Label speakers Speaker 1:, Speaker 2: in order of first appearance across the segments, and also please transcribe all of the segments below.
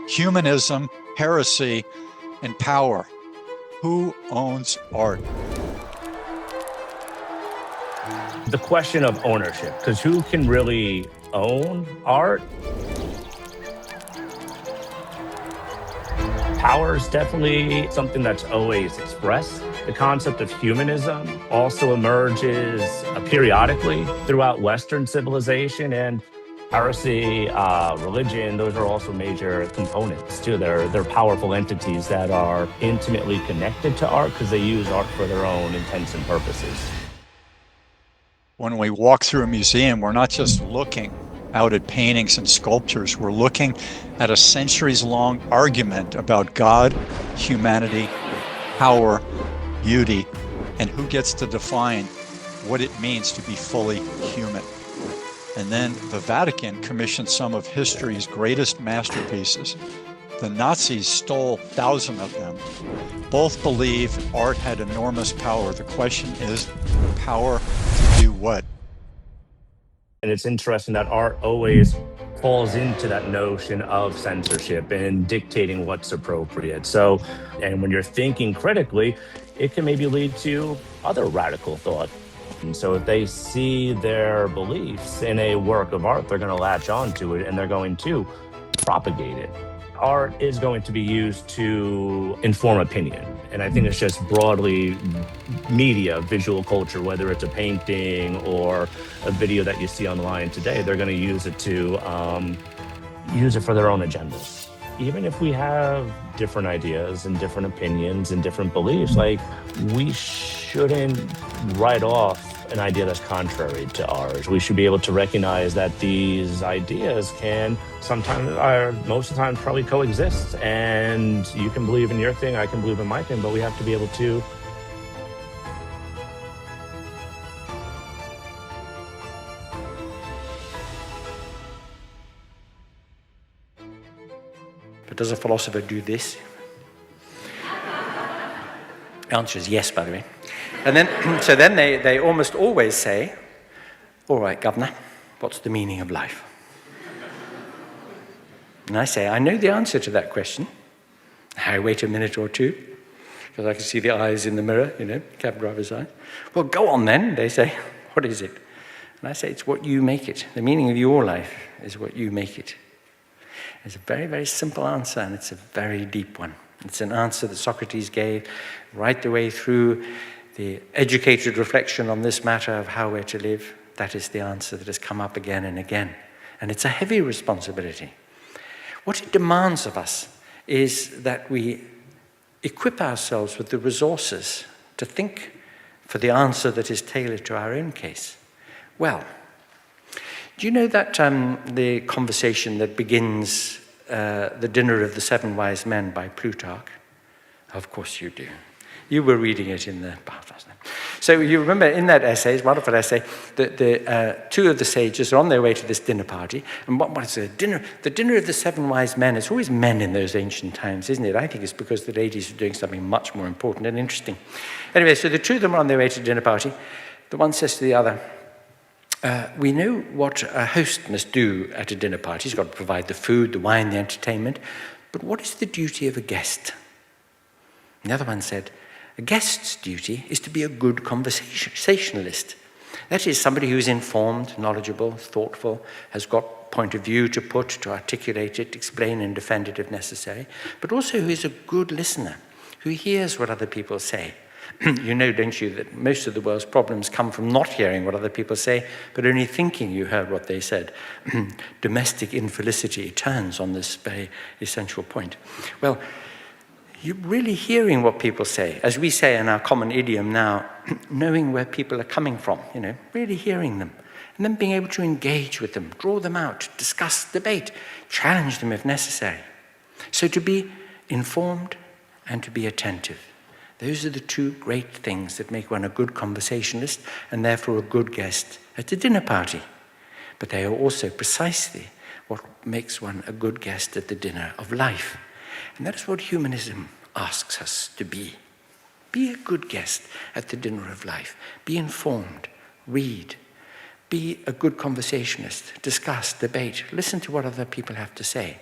Speaker 1: Humanism, heresy, and power. Who owns art?
Speaker 2: The question of ownership, because who can really own art? Power is definitely something that's always expressed. The concept of humanism also emerges periodically throughout Western civilization, and heresy, religion, those are also major components too. They're powerful entities that are intimately connected to art because they use art for their own intents and purposes.
Speaker 1: When we walk through a museum, we're not just looking out at paintings and sculptures. We're looking at a centuries-long argument about God, humanity, power, beauty, and who gets to define what it means to be fully human. And then the Vatican commissioned some of history's greatest masterpieces. The Nazis stole thousands of them. Both believe art had enormous power. The question is, power to do what?
Speaker 2: And it's interesting that art always falls into that notion of censorship and dictating what's appropriate. So, and when you're thinking critically, it can maybe lead to other radical thought. And so if they see their beliefs in a work of art, they're going to latch onto it and they're going to propagate it. Art is going to be used to inform opinion. And I think it's just broadly media, visual culture, whether it's a painting or a video that you see online today, they're going to use it to use it for their own agendas. Even if we have different ideas and different opinions and different beliefs, like we shouldn't write off an idea that's contrary to ours. We should be able to recognize that these ideas can sometimes, or most of the time, probably coexist. And you can believe in your thing, I can believe in my thing, but we have to be able to
Speaker 3: But does a philosopher do this? The answer is yes, by the way. And then, so then they almost always say, all right, governor, what's the meaning of life? And I say, I know the answer to that question. I wait a minute or two, because I can see the eyes in the mirror, cab driver's eye. Well, go on then, they say, what is it? And I say, it's what you make it. The meaning of your life is what you make it. It's a very, very simple answer, and it's a very deep one. It's an answer that Socrates gave right the way through the educated reflection on this matter of how we're to live. That is the answer that has come up again and again. And it's a heavy responsibility. What it demands of us is that we equip ourselves with the resources to think for the answer that is tailored to our own case. Well, do you know that the conversation that begins the Dinner of the Seven Wise Men by Plutarch? Of course you do. You were reading it in the bath last night. So you remember in that essay, it's a wonderful essay, that the two of the sages are on their way to this dinner party. And what is the dinner? The Dinner of the Seven Wise Men, it's always men in those ancient times, isn't it? I think it's because the ladies are doing something much more important and interesting. Anyway, so the two of them are on their way to the dinner party. The one says to the other, we know what a host must do at a dinner party. He's got to provide the food, the wine, the entertainment. But what is the duty of a guest? And the other one said, a guest's duty is to be a good conversationalist. That is, somebody who is informed, knowledgeable, thoughtful, has got point of view to put, to articulate it, explain and defend it if necessary, but also who is a good listener, who hears what other people say. You know, don't you, that most of the world's problems come from not hearing what other people say, but only thinking you heard what they said. Domestic infelicity turns on this very essential point. Well, you're really hearing what people say, as we say in our common idiom now, knowing where people are coming from, really hearing them, and then being able to engage with them, draw them out, discuss, debate, challenge them if necessary. So to be informed and to be attentive. Those are the two great things that make one a good conversationalist and therefore a good guest at a dinner party. But they are also precisely what makes one a good guest at the dinner of life. And that is what humanism asks us to be. Be a good guest at the dinner of life. Be informed, read, be a good conversationalist, discuss, debate, listen to what other people have to say.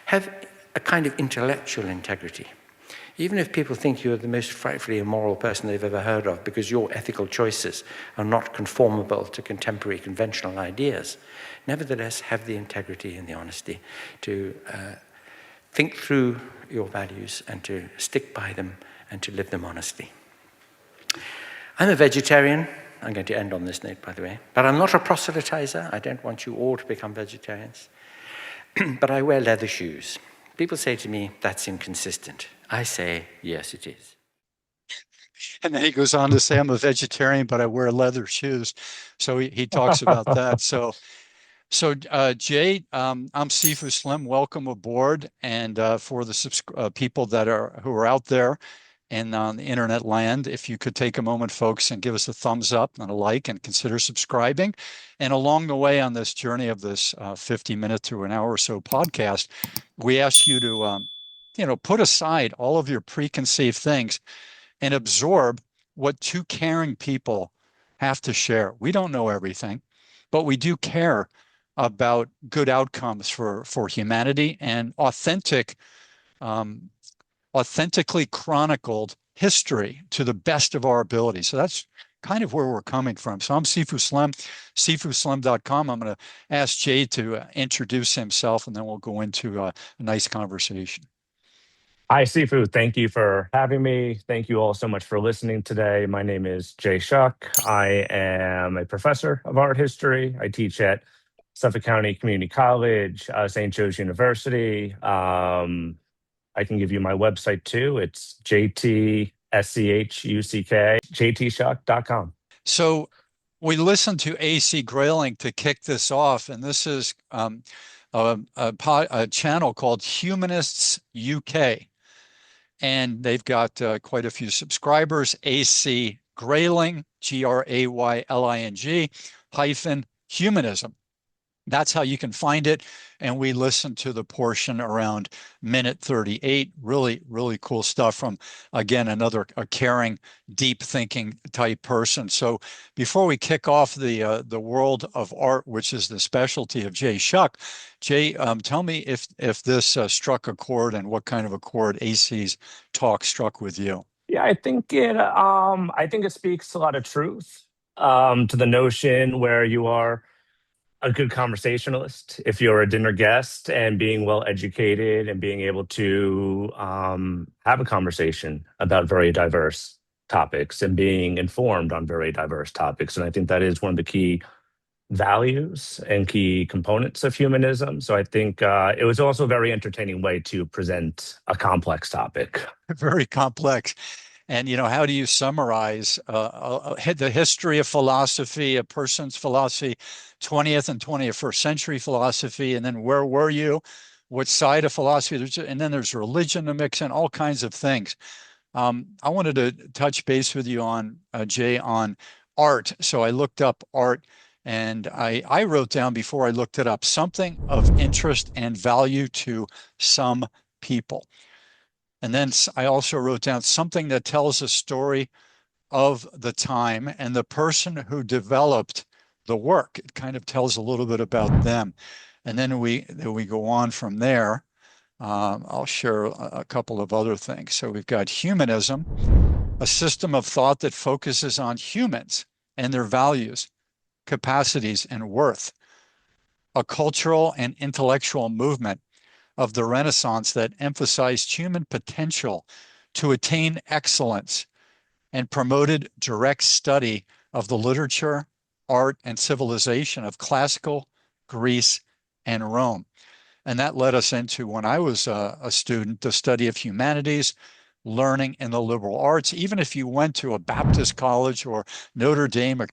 Speaker 3: Have a kind of intellectual integrity. Even if people think you're the most frightfully immoral person they've ever heard of because your ethical choices are not conformable to contemporary conventional ideas, nevertheless have the integrity and the honesty to think through your values and to stick by them and to live them honestly. I'm a vegetarian. I'm going to end on this note, by the way. But I'm not a proselytizer. I don't want you all to become vegetarians. But I wear leather shoes. People say to me, that's inconsistent. I say, yes, it is.
Speaker 1: And then he goes on to say, I'm a vegetarian, but I wear leather shoes. So he talks about that. So Jay, I'm Sifu Slim. Welcome aboard. And for the people who are out there and on the internet land, if you could take a moment, folks, and give us a thumbs up and a like and consider subscribing. And along the way on this journey of this 50-minute to an hour or so podcast, we ask you to put aside all of your preconceived things and absorb what two caring people have to share. We don't know everything, but we do care about good outcomes for humanity and authentically chronicled history to the best of our ability. So that's kind of where we're coming from. So I'm Sifu Slim, sifuslim.com. I'm going to ask Jay to introduce himself, and then we'll go into a nice conversation.
Speaker 2: Hi, Sifu. Thank you for having me. Thank you all so much for listening today. My name is Jay Schuck. I am a professor of art history. I teach at Suffolk County Community College, St. Joe's University. I can give you my website too. It's jtschuck.com.
Speaker 1: So we listened to A.C. Grayling to kick this off, and this is a channel called Humanists UK. And they've got quite a few subscribers. A.C. Grayling, Grayling -humanism. That's how you can find it. And we listened to the portion around minute 38. Really, really cool stuff from, again, a caring, deep thinking type person. So before we kick off the world of art, which is the specialty of Jay Schuck, Jay, tell me if this struck a chord and what kind of a chord AC's talk struck with you.
Speaker 2: Yeah, I think it speaks a lot of truth to the notion where you are a good conversationalist if you're a dinner guest and being well educated and being able to have a conversation about very diverse topics and being informed on very diverse topics. And I think that is one of the key values and key components of humanism. So I think it was also a very entertaining way to present a complex topic.
Speaker 1: Very complex. And, how do you summarize the history of philosophy, a person's philosophy, 20th and 21st century philosophy, and then where were you? What side of philosophy? And then there's religion to mix in, all kinds of things. I wanted to touch base with you on, Jay, on art. So I looked up art, and I wrote down before I looked it up, something of interest and value to some people. And then I also wrote down something that tells a story of the time and the person who developed the work. It kind of tells a little bit about them. And then we go on from there. I'll share a couple of other things. So we've got humanism, a system of thought that focuses on humans and their values, capacities, and worth. A cultural and intellectual movement of the Renaissance that emphasized human potential to attain excellence and promoted direct study of the literature, art, and civilization of classical Greece and Rome. And that led us into, when I was a student, the study of humanities, learning in the liberal arts. Even if you went to a Baptist college or Notre Dame, a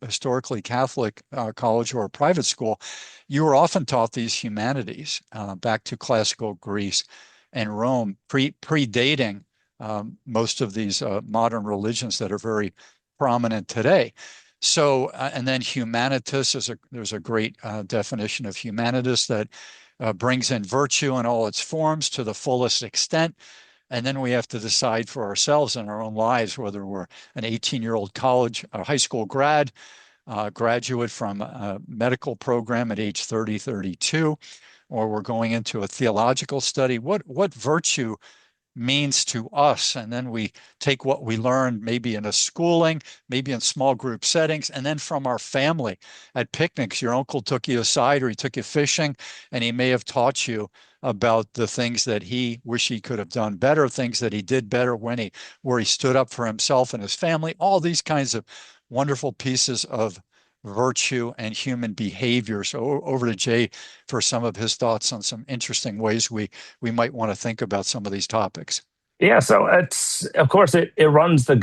Speaker 1: historically Catholic college, or a private school, you were often taught these humanities back to classical Greece and Rome, predating most of these modern religions that are very prominent today. So, and then humanitas there's a great definition of humanitas that brings in virtue in all its forms to the fullest extent. And then we have to decide for ourselves in our own lives whether we're an 18-year-old college or high school graduate from a medical program at age 30, 32, or we're going into a theological study, what virtue means to us. And then we take what we learned maybe in a schooling, maybe in small group settings, and then from our family at picnics. Your uncle took you aside or he took you fishing, and he may have taught you about the things that he wish he could have done better, things that he did better where he stood up for himself and his family, all these kinds of wonderful pieces of virtue and human behavior. So over to Jay for some of his thoughts on some interesting ways we might want to think about some of these topics.
Speaker 2: Yeah, so it's of course it runs the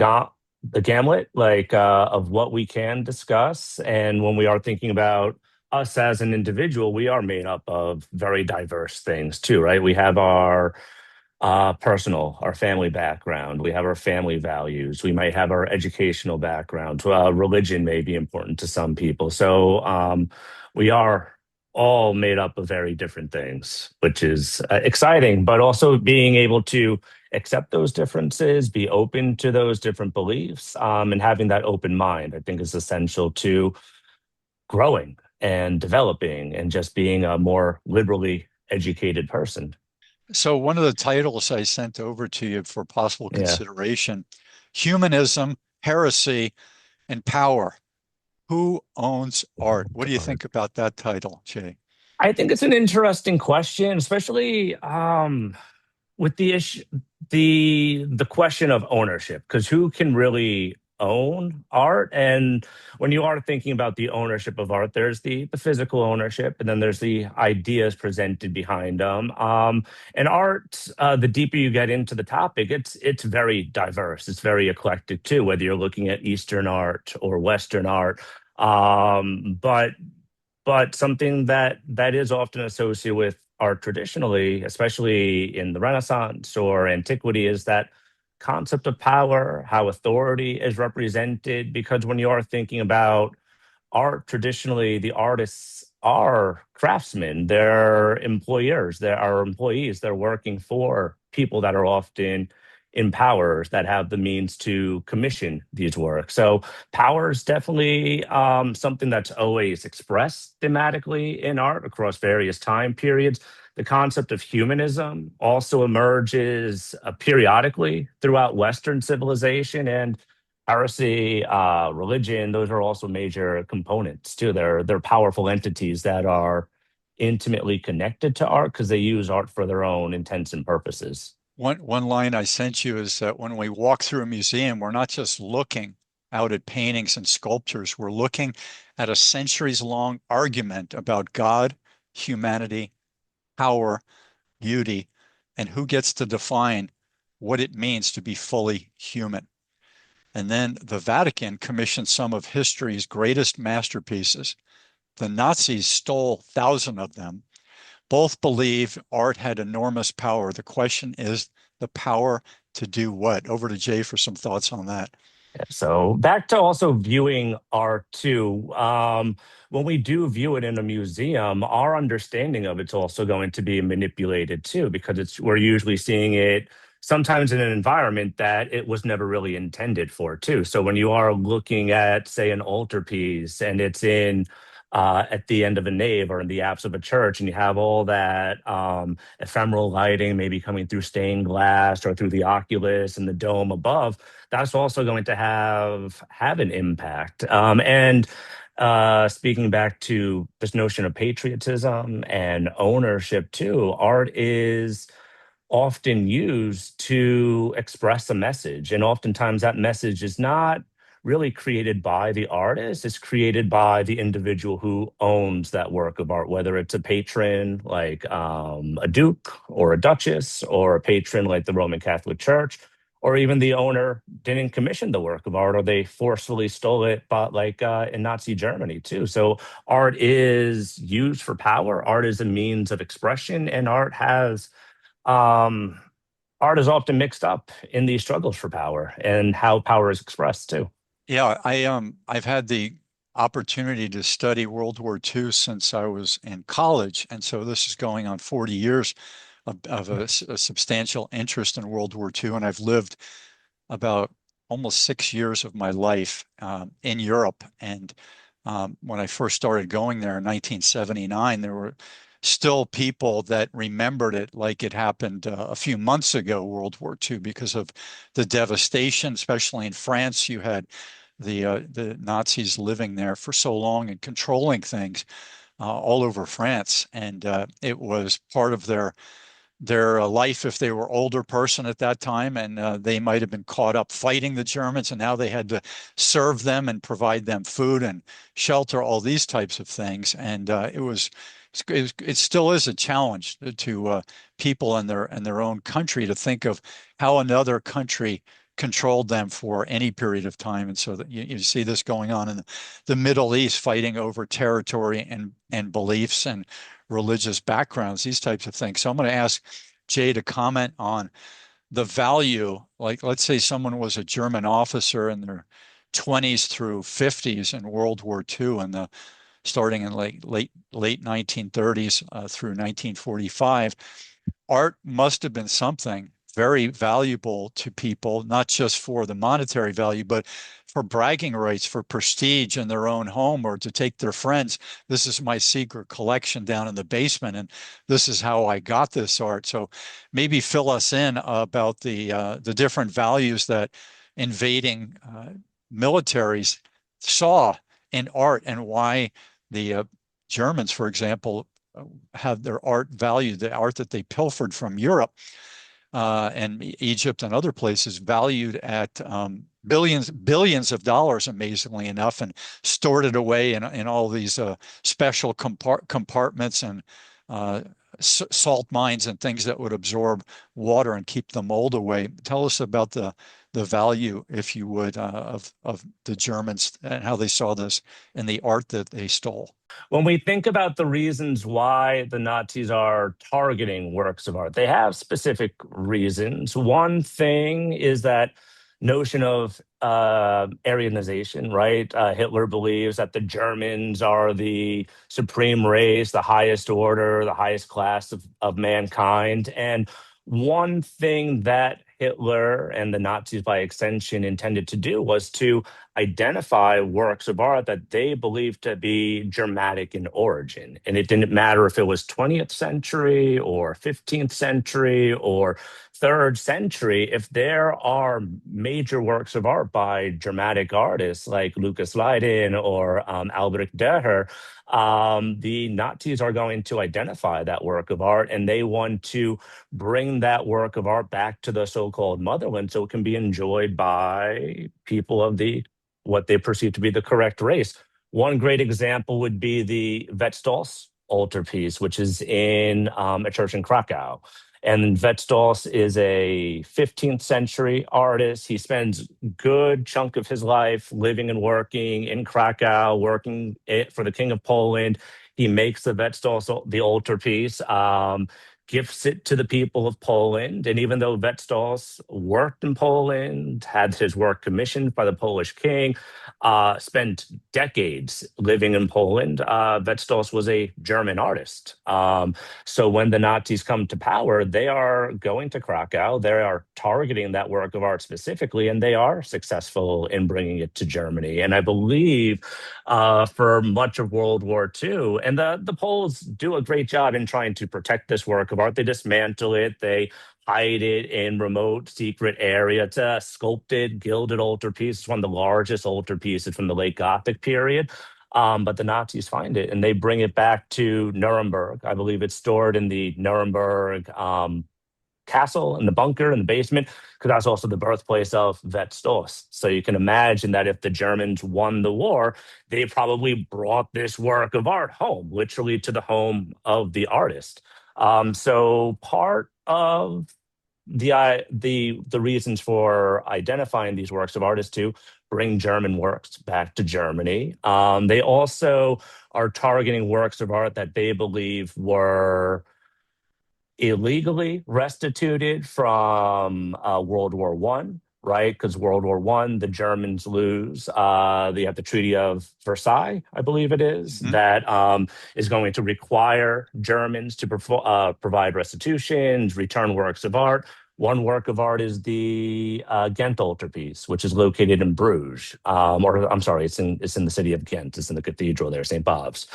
Speaker 2: gamut of what we can discuss, and when we are thinking about us as an individual, we are made up of very diverse things too, right? We have our personal, our family background. We have our family values. We might have our educational background. Religion may be important to some people. So we are all made up of very different things, which is exciting, but also being able to accept those differences, be open to those different beliefs, and having that open mind, I think is essential to growing and developing and just being a more liberally educated person.
Speaker 1: So one of the titles I sent over to you for possible
Speaker 2: Yeah.
Speaker 1: consideration, Humanism, Heresy, and Power. Who owns art? What do you think about that title, Jay?
Speaker 2: I think it's an interesting question, especially with the issue, the question of ownership, because who can really own art? And when you are thinking about the ownership of art, there's the physical ownership, and then there's the ideas presented behind them. And art, the deeper you get into the topic, it's very diverse. It's very eclectic too, whether you're looking at Eastern art or Western art. But something that is often associated with art traditionally, especially in the Renaissance or antiquity, is that concept of power, how authority is represented. Because when you are thinking about art, traditionally, the artists are craftsmen, they're employers, they are employees, they're working for people that are often in powers that have the means to commission these works. So power is definitely something that's always expressed thematically in art across various time periods. The concept of humanism also emerges periodically throughout Western civilization, and heresy, religion, those are also major components too. They're powerful entities that are intimately connected to art because they use art for their own intents and purposes.
Speaker 1: One line I sent you is that when we walk through a museum, we're not just looking out at paintings and sculptures. We're looking at a centuries-long argument about God, humanity, power, beauty, and who gets to define what it means to be fully human. And then the Vatican commissioned some of history's greatest masterpieces. The Nazis stole thousands of them. Both believe art had enormous power. The question is the power to do what? Over to Jay for some thoughts on that.
Speaker 2: So back to also viewing art too. When we do view it in a museum, our understanding of it's also going to be manipulated too, because it's we're usually seeing it sometimes in an environment that it was never really intended for too. So when you are looking at, say, an altarpiece and it's in at the end of a nave or in the apse of a church, and you have all that ephemeral lighting, maybe coming through stained glass or through the oculus and the dome above, that's also going to have an impact. And speaking back to this notion of patriotism and ownership too, art is often used to express a message. And oftentimes that message is not really created by the artist, it's created by the individual who owns that work of art, whether it's a patron like a duke or a duchess, or a patron like the Roman Catholic Church, or even the owner didn't commission the work of art or they forcefully stole it, but like in Nazi Germany too. So art is used for power, art is a means of expression, and um, art is often mixed up in these struggles for power and how power is expressed too.
Speaker 1: Yeah, I've had the opportunity to study World War II since I was in college, and so this is going on 40 years of a substantial interest in World War II, and I've lived about almost 6 years of my life in Europe. And when I first started going there in 1979, there were still people that remembered it like it happened a few months ago, World War II, because of the devastation, especially in France. You had the Nazis living there for so long and controlling things all over France, and it was part of their life if they were older person at that time, and they might have been caught up fighting the Germans, and now they had to serve them and provide them food and shelter, all these types of things. And it still is a challenge to people in their own country to think of how another country controlled them for any period of time. And so that you see this going on in the Middle East, fighting over territory and beliefs and religious backgrounds, these types of things. So I'm going to ask Jay to comment on the value, like let's say someone was a German officer in their 20s through 50s in World War II, and starting in late 1930s through 1945. Art must have been something very valuable to people, not just for the monetary value, but for bragging rights, for prestige in their own home, or to take their friends. This is my secret collection down in the basement, and this is how I got this art. So maybe fill us in about the different values that invading militaries saw in art, and why the Germans, for example, have their art valued, the art that they pilfered from Europe and Egypt and other places, valued at billions of dollars, amazingly enough, and stored it away in all these special compartments and salt mines and things that would absorb water and keep the mold away. Tell us about the value, if you would, of the Germans and how they saw this in the art that they stole.
Speaker 2: When we think about the reasons why the Nazis are targeting works of art, they have specific reasons. One thing is that notion of Aryanization, right? Hitler believes that the Germans are the supreme race, the highest order, the highest class of mankind. And one thing that Hitler and the Nazis, by extension, intended to do was to identify works of art that they believed to be Germanic in origin. And it didn't matter if it was 20th century or 15th century or 3rd century. If there are major works of art by Germanic artists like Lucas Leiden or Albrecht Dürer, the Nazis are going to identify that work of art, and they want to bring that work of art back to the so-called motherland so it can be enjoyed by people of what they perceive to be the correct race. One great example would be the Wetzels altarpiece, which is in a church in Krakow. And Wetzels is a 15th century artist. He spends a good chunk of his life living and working in Krakow, working for the King of Poland. He makes the Wetzels, the altarpiece, gifts it to the people of Poland. And even though Wetzels worked in Poland, had his work commissioned by the Polish king, spent decades living in Poland, Wetzels was a German artist. So when the Nazis come to power, they are going to Krakow, they are targeting that work of art specifically, and they are successful in bringing it to Germany. And I believe for much of World War II, and the Poles do a great job in trying to protect this work of art. They dismantle it, they hide it in remote, secret area. It's a sculpted, gilded altarpiece. It's one of the largest altarpieces from the late Gothic period. But the Nazis find it, and they bring it back to Nuremberg. I believe it's stored in the Nuremberg castle, in the bunker, in the basement, because that's also the birthplace of Wetzels. So you can imagine that if the Germans won the war, they probably brought this work of art home, literally to the home of the artist. So part of the reasons for identifying these works of art is to bring German works back to Germany. They also are targeting works of art that they believe were illegally restituted from World War I, right? Because World War I, the Germans lose. They have the Treaty of Versailles, I believe it is, that is going to require Germans to provide restitutions, return works of art. One work of art is the Ghent altarpiece, which is located in Bruges, or I'm sorry, it's in the city of Ghent. It's in the cathedral there, St. Bob's.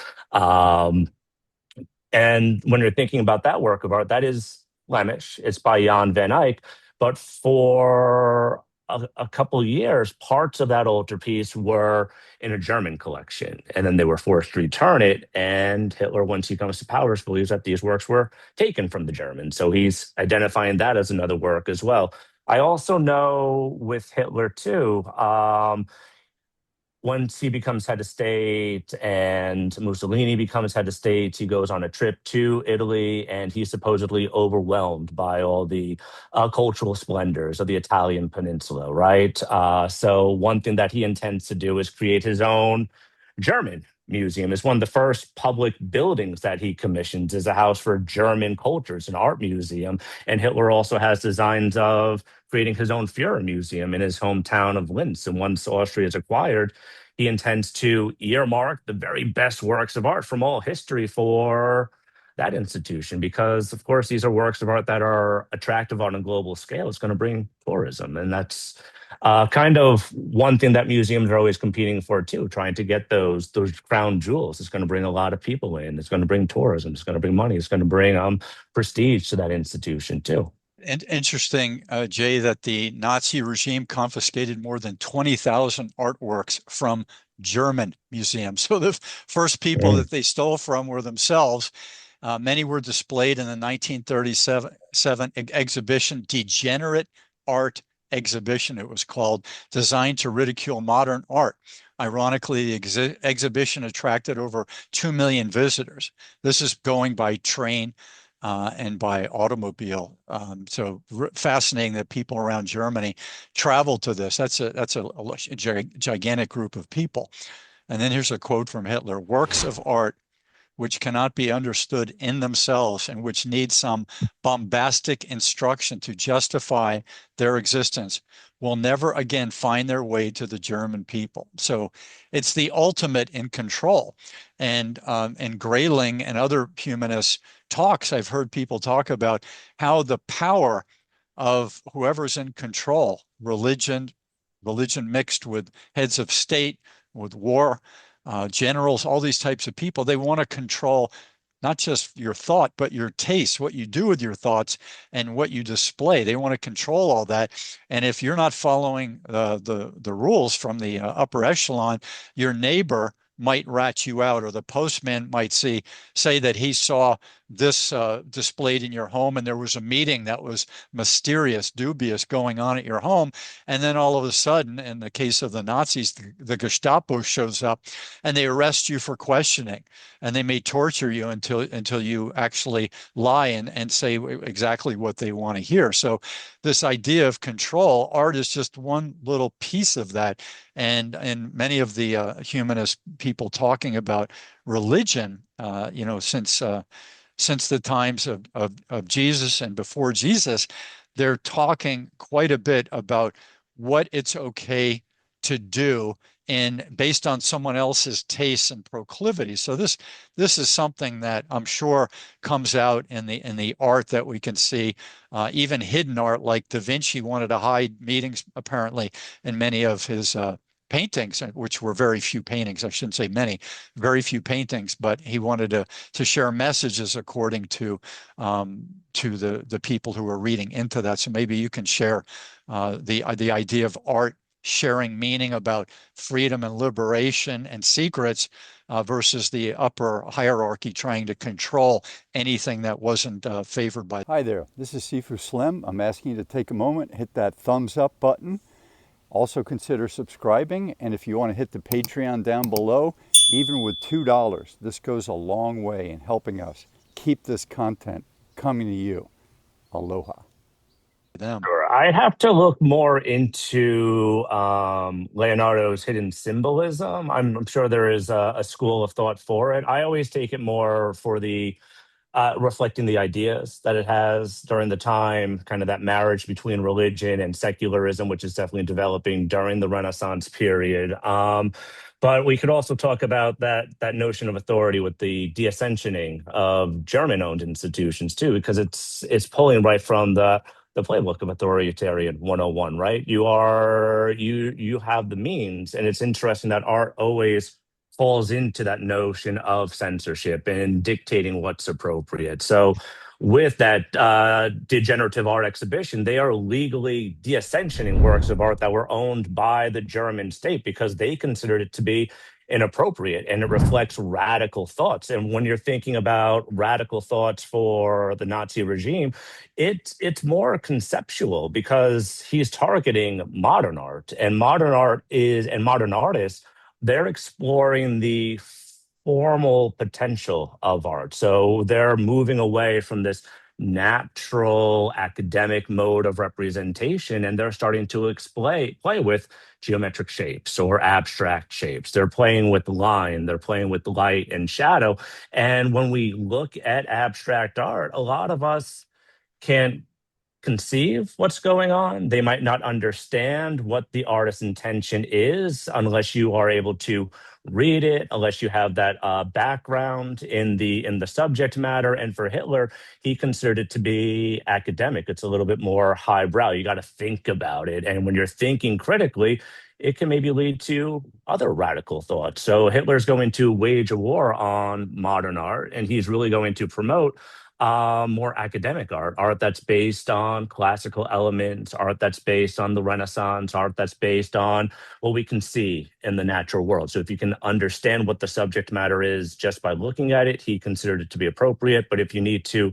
Speaker 2: And when you're thinking about that work of art, that is Flemish. It's by Jan van Eyck. But for a couple of years, parts of that altarpiece were in a German collection. And then they were forced to return it. And Hitler, once he comes to power, believes that these works were taken from the Germans. So he's identifying that as another work as well. I also know with Hitler, too, once he becomes head of state and Mussolini becomes head of state, he goes on a trip to Italy and he's supposedly overwhelmed by all the cultural splendors of the Italian peninsula, right? So one thing that he intends to do is create his own German museum. It's one of the first public buildings that he commissions is a house for German cultures, an art museum. And Hitler also has designs of creating his own Führer museum in his hometown of Linz. And once Austria is acquired, he intends to earmark the very best works of art from all history for that institution because, of course, these are works of art that are attractive on a global scale. It's going to bring tourism. And that's kind of one thing that museums are always competing for, too, trying to get those crown jewels. It's going to bring a lot of people in. It's going to bring tourism. It's going to bring money. It's going to bring prestige to that institution, too.
Speaker 1: And interesting, Jay, that the Nazi regime confiscated more than 20,000 artworks from German museums. So the first people that they stole from were themselves. Many were displayed in the 1937 exhibition, Degenerate Art Exhibition, it was called, designed to ridicule modern art. Ironically, the exhibition attracted over 2 million visitors. This is going by train and by automobile. So fascinating that people around Germany travel to this. That's a gigantic group of people. And then here's a quote from Hitler: "Works of art which cannot be understood in themselves and which need some bombastic instruction to justify their existence will never again find their way to the German people." So it's the ultimate in control. And Grayling and other humanist talks, I've heard people talk about how the power of whoever's in control, religion mixed with heads of state, with war, generals, all these types of people, they want to control not just your thought, but your taste, what you do with your thoughts and what you display. They want to control all that. And if you're not following the rules from the upper echelon, your neighbor might rat you out, or the postman might say that he saw this displayed in your home and there was a meeting that was mysterious, dubious going on at your home. And then all of a sudden, in the case of the Nazis, the Gestapo shows up and they arrest you for questioning, and they may torture you until you actually lie and say exactly what they want to hear. So this idea of control, art is just one little piece of that. And many of the humanist people talking about religion, since the times of Jesus and before Jesus, they're talking quite a bit about what it's okay to do and based on someone else's tastes and proclivities. So this is something that I'm sure comes out in the art that we can see, even hidden art, like Da Vinci wanted to hide meetings apparently in many of his paintings, which were very few paintings. I shouldn't say many, very few paintings, but he wanted to share messages according to the people who were reading into that. So maybe you can share the idea of art sharing meaning about freedom and liberation and secrets versus the upper hierarchy trying to control anything that wasn't favored by.
Speaker 4: Hi there, this is Sifu Slim. I'm asking you to take a moment, hit that thumbs up button. Also consider subscribing, and if you want to hit the Patreon down below, even with $2, this goes a long way in helping us keep this content coming to you. Aloha.
Speaker 2: Sure. I'd have to look more into Leonardo's hidden symbolism. I'm sure there is a school of thought for it. I always take it more for the reflecting the ideas that it has during the time, kind of that marriage between religion and secularism, which is definitely developing during the Renaissance period. But we could also talk about that notion of authority with the de-ascensioning of German-owned institutions too, because it's pulling right from the playbook of Authoritarian 101, right? You have the means, and it's interesting that art always falls into that notion of censorship and dictating what's appropriate. So with that degenerative art exhibition, they are legally de-essentiating works of art that were owned by the German state because they considered it to be inappropriate, and it reflects radical thoughts. And when you're thinking about radical thoughts for the Nazi regime, it's more conceptual because he's targeting modern art, and modern artists, they're exploring the formal potential of art. So they're moving away from this natural academic mode of representation, and they're starting to play with geometric shapes or abstract shapes. They're playing with line, they're playing with light and shadow. And when we look at abstract art, a lot of us can't conceive what's going on. They might not understand what the artist's intention is unless you are able to read it, unless you have that background in the subject matter. And for Hitler, he considered it to be academic. It's a little bit more highbrow. You got to think about it. And when you're thinking critically, it can maybe lead to other radical thoughts. So Hitler's going to wage a war on modern art, and he's really going to promote more academic art that's based on classical elements, art that's based on the Renaissance, art that's based on what we can see in the natural world. So if you can understand what the subject matter is just by looking at it, he considered it to be appropriate. But if you need to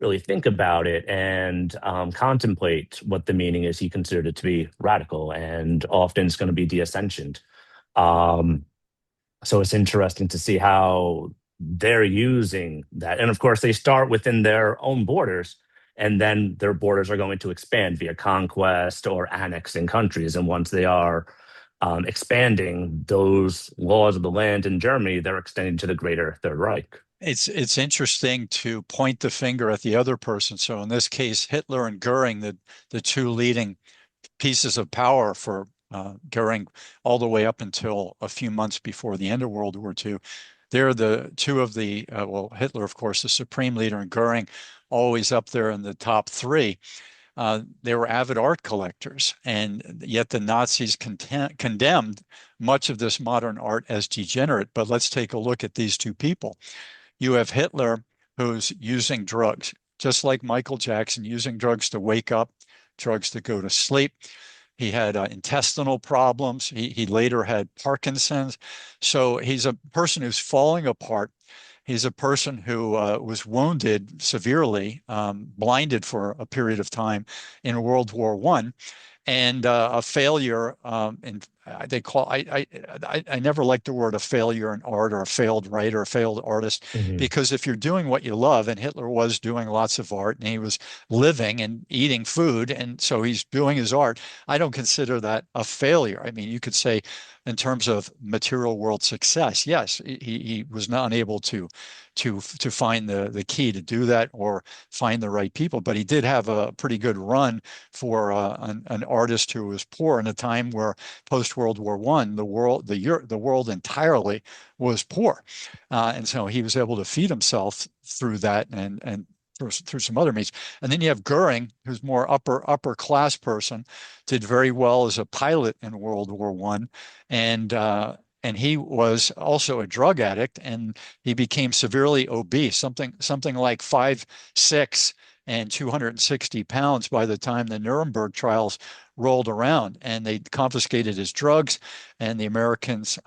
Speaker 2: really think about it and contemplate what the meaning is, he considered it to be radical, and often it's going to be de-essential. So it's interesting to see how they're using that. And of course, they start within their own borders, and then their borders are going to expand via conquest or annexing countries. And once they are expanding, those laws of the land in Germany, they're extending to the greater Third Reich.
Speaker 1: It's interesting to point the finger at the other person. So in this case, Hitler and Goering, the two leading pieces of power for Goering all the way up until a few months before the end of World War II. They're the two of the, well, Hitler, of course, the supreme leader, and Goering always up there in the top three. They were avid art collectors, and yet the Nazis condemned much of this modern art as degenerate. But let's take a look at these two people. You have Hitler, who's using drugs, just like Michael Jackson, using drugs to wake up, drugs to go to sleep. He had intestinal problems. He later had Parkinson's. So he's a person who's falling apart. He's a person who was wounded severely, blinded for a period of time in World War I, and a failure. And they call I never liked the word a failure in art, or a failed writer, a failed artist, because if you're doing what you love, and Hitler was doing lots of art, and he was living and eating food, and so he's doing his art, I don't consider that a failure. I mean, you could say in terms of material world success, yes, he was not able to find the key to do that or find the right people, but he did have a pretty good run for an artist who was poor in a time where post-World War I, the world entirely was poor, and so he was able to feed himself through that and through some other means. And then you have Goering, who's more upper class person, did very well as a pilot in World War I, and he was also a drug addict, and he became severely obese, something like 5'6" and 260 pounds by the time the Nuremberg trials rolled around, and they confiscated his drugs, and the Americans,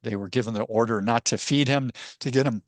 Speaker 1: they were given the order not to feed him, to get him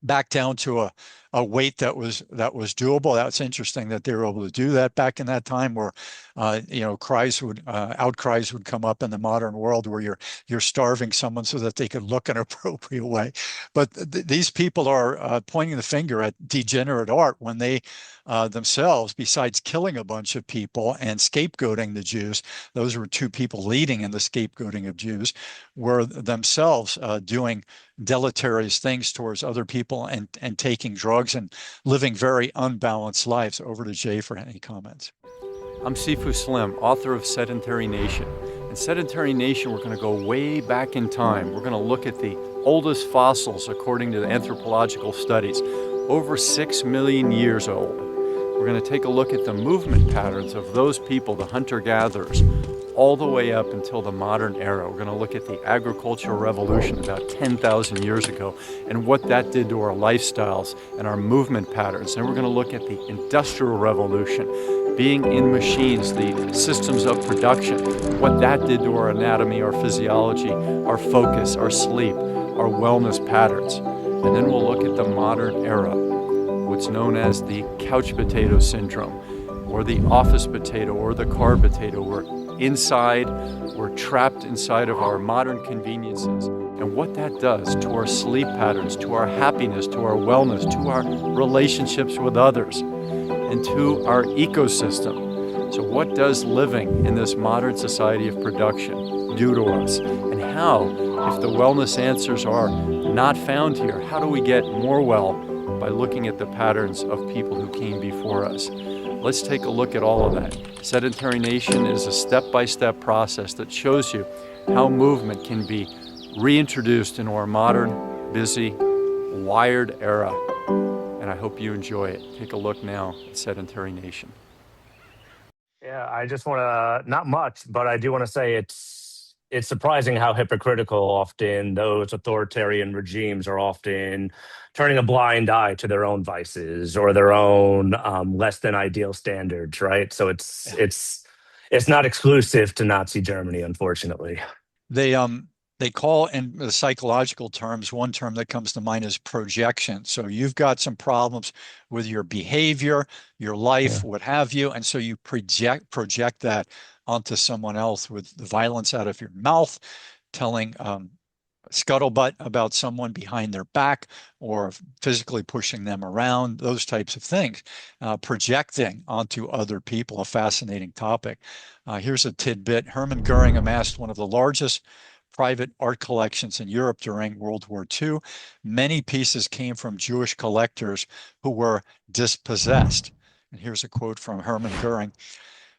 Speaker 1: back down to a weight that was doable. That's interesting that they were able to do that back in that time, where outcries would come up in the modern world, where you're starving someone so that they could look an appropriate way. But these people are pointing the finger at degenerate art when they themselves, besides killing a bunch of people and scapegoating the Jews, those were two people leading in the scapegoating of Jews, were themselves doing deleterious things towards other people and taking drugs and living very unbalanced lives. Over to Jay for any comments.
Speaker 4: I'm Sifu Slim, author of Sedentary Nation. In Sedentary Nation, we're going to go way back in time. We're going to look at the oldest fossils according to the anthropological studies, over 6 million years old. We're going to take a look at the movement patterns of those people, the hunter-gatherers, all the way up until the modern era. We're going to look at the agricultural revolution about 10,000 years ago and what that did to our lifestyles and our movement patterns. And we're going to look at the industrial revolution, being in machines, the systems of production, what that did to our anatomy, our physiology, our focus, our sleep, our wellness patterns. And then we'll look at the modern era, what's known as the couch potato syndrome, or the office potato, or the car potato. We're trapped inside of our modern conveniences, and what that does to our sleep patterns, to our happiness, to our wellness, to our relationships with others, and to our ecosystem. So what does living in this modern society of production do to us? And how, if the wellness answers are not found here, how do we get more well by looking at the patterns of people who came before us? Let's take a look at all of that. Sedentary Nation is a step-by-step process that shows you how movement can be reintroduced into our modern, busy, wired era. And I hope you enjoy it. Take a look now at Sedentary Nation.
Speaker 2: Yeah, I just want to, not much, but I do want to say it's surprising how hypocritical often those authoritarian regimes are often turning a blind eye to their own vices or their own less than ideal standards, right? So it's not exclusive to Nazi Germany, unfortunately.
Speaker 1: They call, in the psychological terms, one term that comes to mind is projection. So you've got some problems with your behavior, your life, what have you, and so you project that onto someone else with the violence out of your mouth, telling scuttlebutt about someone behind their back, or physically pushing them around, those types of things. Projecting onto other people, a fascinating topic. Here's a tidbit. Hermann Goering amassed one of the largest private art collections in Europe during World War II. Many pieces came from Jewish collectors who were dispossessed. And here's a quote from Hermann Goering.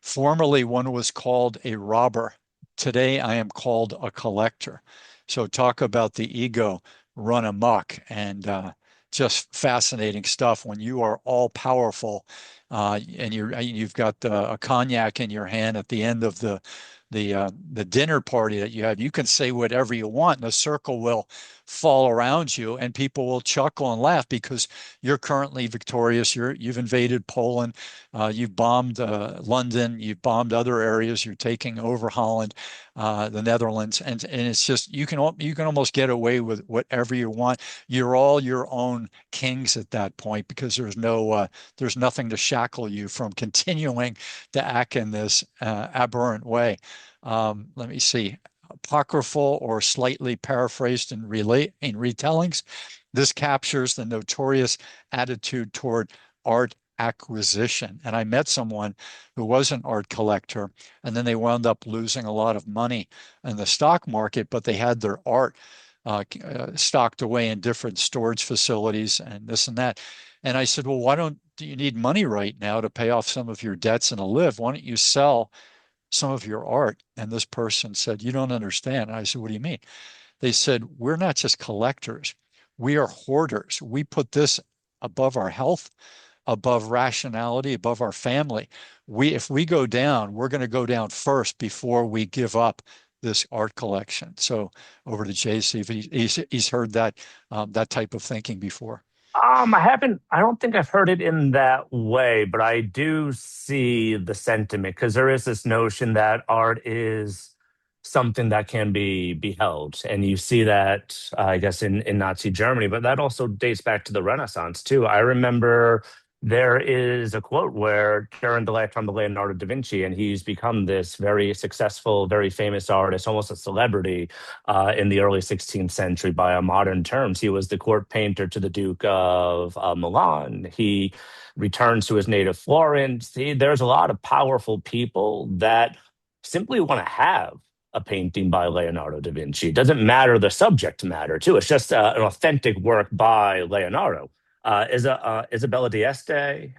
Speaker 1: Formerly, one was called a robber. Today, I am called a collector. So talk about the ego run amok, and just fascinating stuff when you are all powerful, and you've got a cognac in your hand at the end of the dinner party that you have. You can say whatever you want, and a circle will fall around you, and people will chuckle and laugh because you're currently victorious. You've invaded Poland, you've bombed London, you've bombed other areas. You're taking over Holland, the Netherlands, and it's just you can almost get away with whatever you want. You're all your own kings at that point because there's nothing to shackle you from continuing to act in this aberrant way. Let me see. Apocryphal or slightly paraphrased in retellings. This captures the notorious attitude toward art acquisition. And I met someone who was an art collector, and then they wound up losing a lot of money in the stock market, but they had their art stocked away in different storage facilities and this and that. And I said, well, do you need money right now to pay off some of your debts and to live? Why don't you sell some of your art? And this person said, you don't understand. And I said, what do you mean? They said, we're not just collectors. We are hoarders. We put this above our health, above rationality, above our family. If we go down, we're going to go down first before we give up this art collection. So over to Jay, see if he's heard that type of thinking before.
Speaker 2: I don't think I've heard it in that way, but I do see the sentiment because there is this notion that art is something that can be beheld. And you see that, I guess, in Nazi Germany, but that also dates back to the Renaissance, too. I remember there is a quote where during the lifetime of Leonardo da Vinci, and he's become this very successful, very famous artist, almost a celebrity in the early 16th century by our modern terms. He was the court painter to the Duke of Milan. He returns to his native Florence. There's a lot of powerful people that simply want to have a painting by Leonardo da Vinci. It doesn't matter the subject matter, too. It's just an authentic work by Leonardo. Isabella d'Este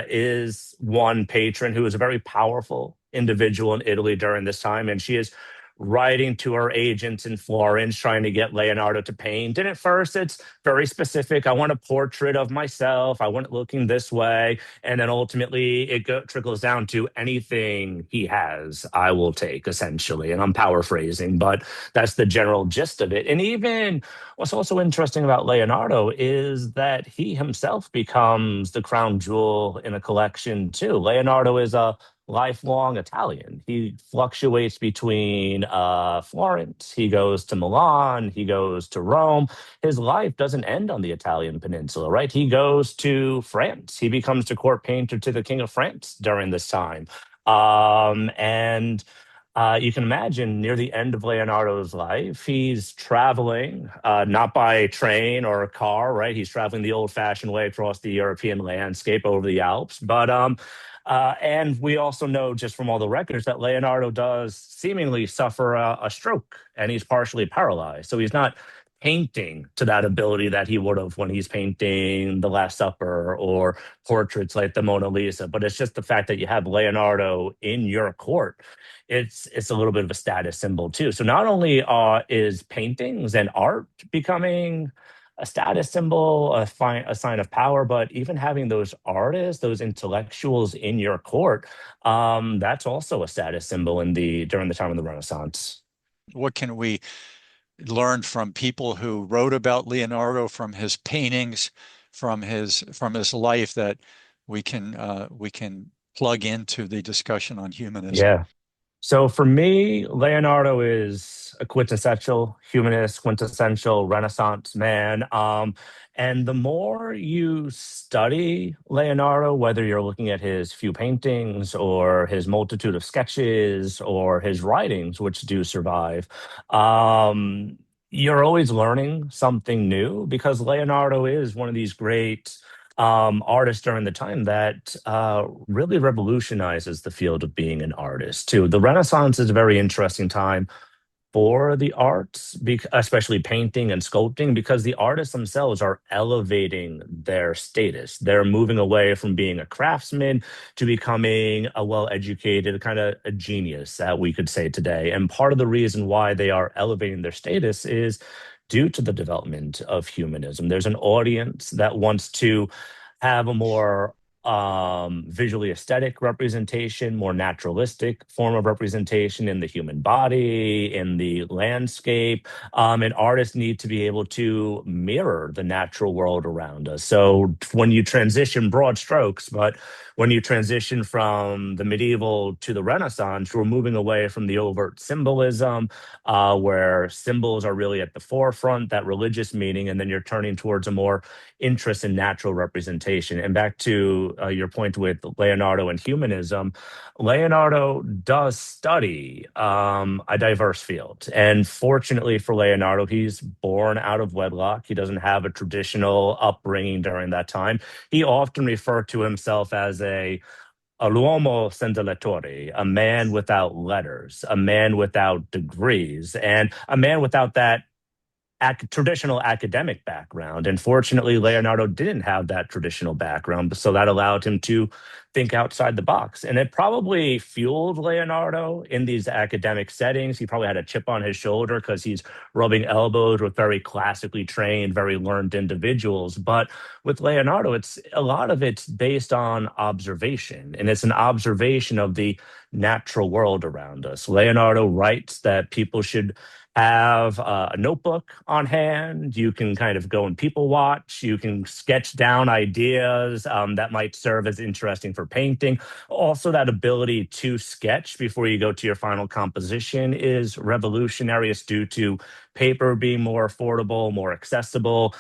Speaker 2: is one patron who is a very powerful individual in Italy during this time, and she is writing to her agents in Florence, trying to get Leonardo to paint. And at first, it's very specific. I want a portrait of myself. I want it looking this way. And then ultimately, trickles down to anything he has, I will take, essentially. And I'm paraphrasing, but that's the general gist of it. And even what's also interesting about Leonardo is that he himself becomes the crown jewel in a collection, too. Leonardo is a lifelong Italian. He fluctuates between Florence, he goes to Milan, he goes to Rome. His life doesn't end on the Italian peninsula, right? He goes to France. He becomes the court painter to the King of France during this time. And you can imagine near the end of Leonardo's life, he's traveling, not by train or a car, right? He's traveling the old fashioned way across the European landscape over the Alps. And we also know just from all the records that Leonardo does seemingly suffer a stroke and he's partially paralyzed. So he's not painting to that ability that he would have when he's painting The Last Supper or portraits like the Mona Lisa. But it's just the fact that you have Leonardo in your court. It's a little bit of a status symbol too. So not only is paintings and art becoming a status symbol, a sign of power, but even having those artists, those intellectuals in your court, that's also a status symbol during the time of the Renaissance.
Speaker 1: What can we learn from people who wrote about Leonardo, from his paintings, from his life, that we can plug into the discussion on humanism?
Speaker 2: Yeah. So for me, Leonardo is a quintessential humanist, quintessential Renaissance man. And the more you study Leonardo, whether you're looking at his few paintings or his multitude of sketches or his writings, which do survive, you're always learning something new because Leonardo is one of these great artist during the time that really revolutionizes the field of being an artist too. The Renaissance is a very interesting time for the arts, especially painting and sculpting, because the artists themselves are elevating their status. They're moving away from being a craftsman to becoming a well-educated, kind of a genius, that we could say today. And part of the reason why they are elevating their status is due to the development of humanism. There's an audience that wants to have a more visually aesthetic representation, more naturalistic form of representation in the human body, in the landscape. And artists need to be able to mirror the natural world around us. So when you transition, broad strokes, but when you transition from the medieval to the Renaissance, we're moving away from the overt symbolism, where symbols are really at the forefront, that religious meaning, and then you're turning towards a more interest in natural representation. And back to your point with Leonardo and humanism, Leonardo does study a diverse field. And fortunately for Leonardo, he's born out of wedlock. He doesn't have a traditional upbringing during that time. He often referred to himself as l'uomo senza lettori, a man without letters, a man without degrees, and a man without that traditional academic background. And fortunately, Leonardo didn't have that traditional background, so that allowed him to think outside the box. And it probably fueled Leonardo in these academic settings. He probably had a chip on his shoulder because he's rubbing elbows with very classically trained, very learned individuals. But with Leonardo, it's a lot of it's based on observation, and it's an observation of the natural world around us. Leonardo writes that people should have a notebook on hand. You can kind of go and people watch. You can sketch down ideas that might serve as interesting for painting. Also, that ability to sketch before you go to your final composition is revolutionary. It's due to paper being more affordable, more accessible,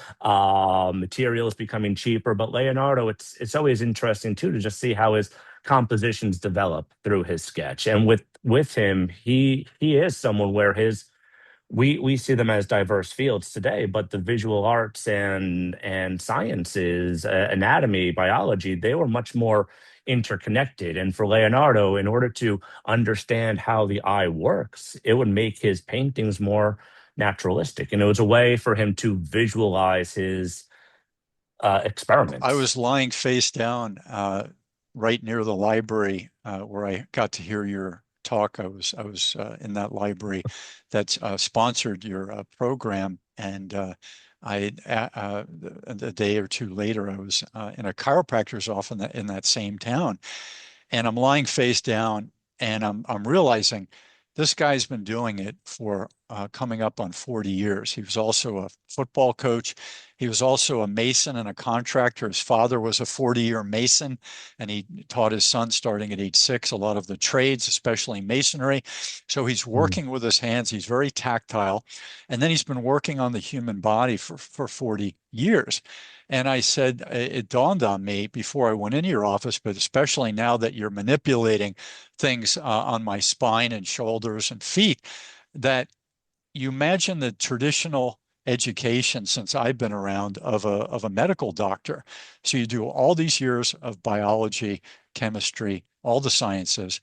Speaker 2: materials becoming cheaper. But Leonardo, it's always interesting too to just see how his compositions develop through his sketch. And with him, he is someone where we see them as diverse fields today, but the visual arts and sciences, anatomy, biology, they were much more interconnected. And for Leonardo, in order to understand how the eye works, it would make his paintings more naturalistic. And it was a way for him to visualize his experiments.
Speaker 1: I was lying face down right near the library where I got to hear your talk, I was in that library that sponsored your program, and a day or two later, I was in a chiropractor's office in that same town, and I'm lying face down, and I'm realizing this guy's been doing it for coming up on 40 years. He was also a football coach. He was also a mason and a contractor. His father was a 40-year mason, and he taught his son starting at age 6 a lot of the trades, especially masonry. So he's working with his hands. He's very tactile. And then he's been working on the human body for 40 years. And I said, it dawned on me before I went into your office, but especially now that you're manipulating things on my spine and shoulders and feet, that you imagine the traditional education since I've been around of a medical doctor. So you do all these years of biology, chemistry, all the sciences.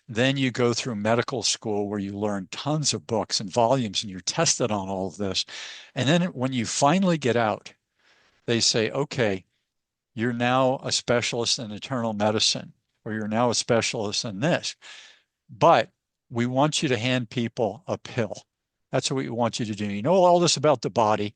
Speaker 1: Then you go through medical school where you learn tons of books and volumes and you're tested on all of this. And then when you finally get out, they say, okay, you're now a specialist in internal medicine, or you're now a specialist in this, but we want you to hand people a pill. That's what we want you to do. You know all this about the body.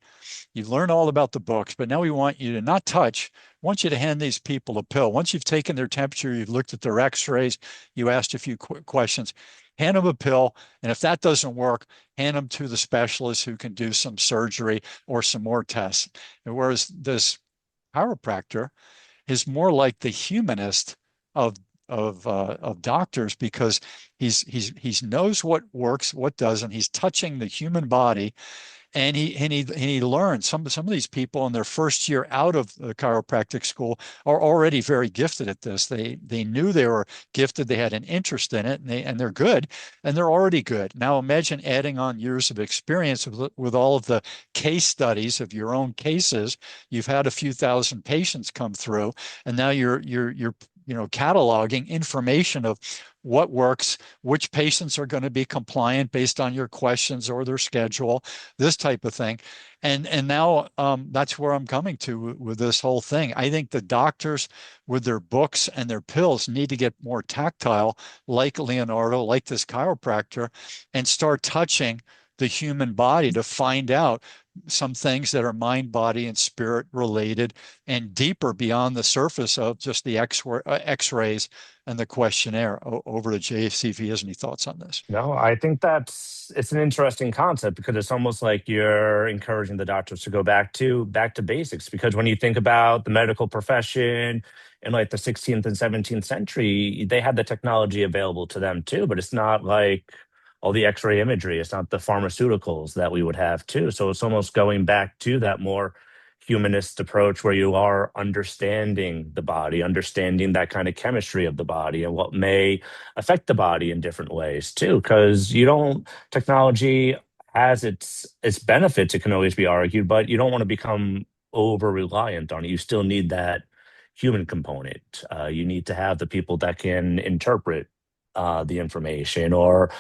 Speaker 1: You've learned all about the books, but now we want you to not touch. We want you to hand these people a pill. Once you've taken their temperature, you've looked at their x-rays, you asked a few questions, hand them a pill. And if that doesn't work, hand them to the specialist who can do some surgery or some more tests. And whereas this chiropractor is more like the humanist of doctors, because he knows what works, what doesn't. He's touching the human body, and he learned. Some of these people in their first year out of the chiropractic school are already very gifted at this. They knew they were gifted. They had an interest in it, and they're good, and they're already good. Now imagine adding on years of experience with all of the case studies of your own cases. You've had a few thousand patients come through, and now you're cataloging information of what works, which patients are going to be compliant based on your questions or their schedule, this type of thing. And now that's where I'm coming to with this whole thing. I think the doctors with their books and their pills need to get more tactile, like Leonardo, like this chiropractor, and start touching the human body to find out some things that are mind, body, and spirit related and deeper beyond the surface of just the X-rays and the questionnaire. Over to Jay, see if he has any thoughts on this.
Speaker 2: No, I think it's an interesting concept, because it's almost like you're encouraging the doctors to go back to basics. Because when you think about the medical profession in like the 16th and 17th century, they had the technology available to them too, but it's not like all the X-ray imagery. It's not the pharmaceuticals that we would have too. So it's almost going back to that more humanist approach where you are understanding the body, understanding that kind of chemistry of the body and what may affect the body in different ways too. Because technology has its benefits, it can always be argued, but you don't want to become over reliant on it. You still need that human component. You need to have the people that can interpret the information or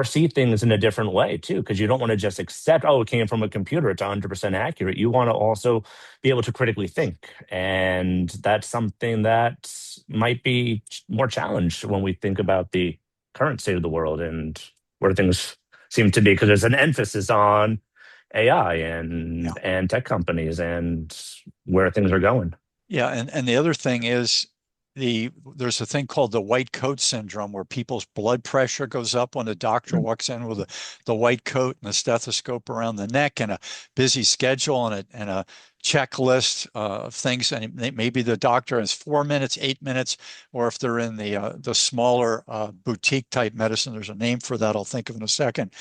Speaker 2: see things in a different way too, because you don't want to just accept, oh, it came from a computer, it's 100% accurate. You want to also be able to critically think, and that's something that might be more challenged when we think about the current state of the world and where things seem to be, because there's an emphasis on AI and tech companies and where things are going.
Speaker 1: Yeah, and the other thing is there's a thing called the white coat syndrome, where people's blood pressure goes up when a doctor walks in with the white coat and a stethoscope around the neck and a busy schedule and a checklist of things. And maybe the doctor has 4 minutes, 8 minutes, or if they're in the smaller boutique type medicine, there's a name for that I'll think of in a second,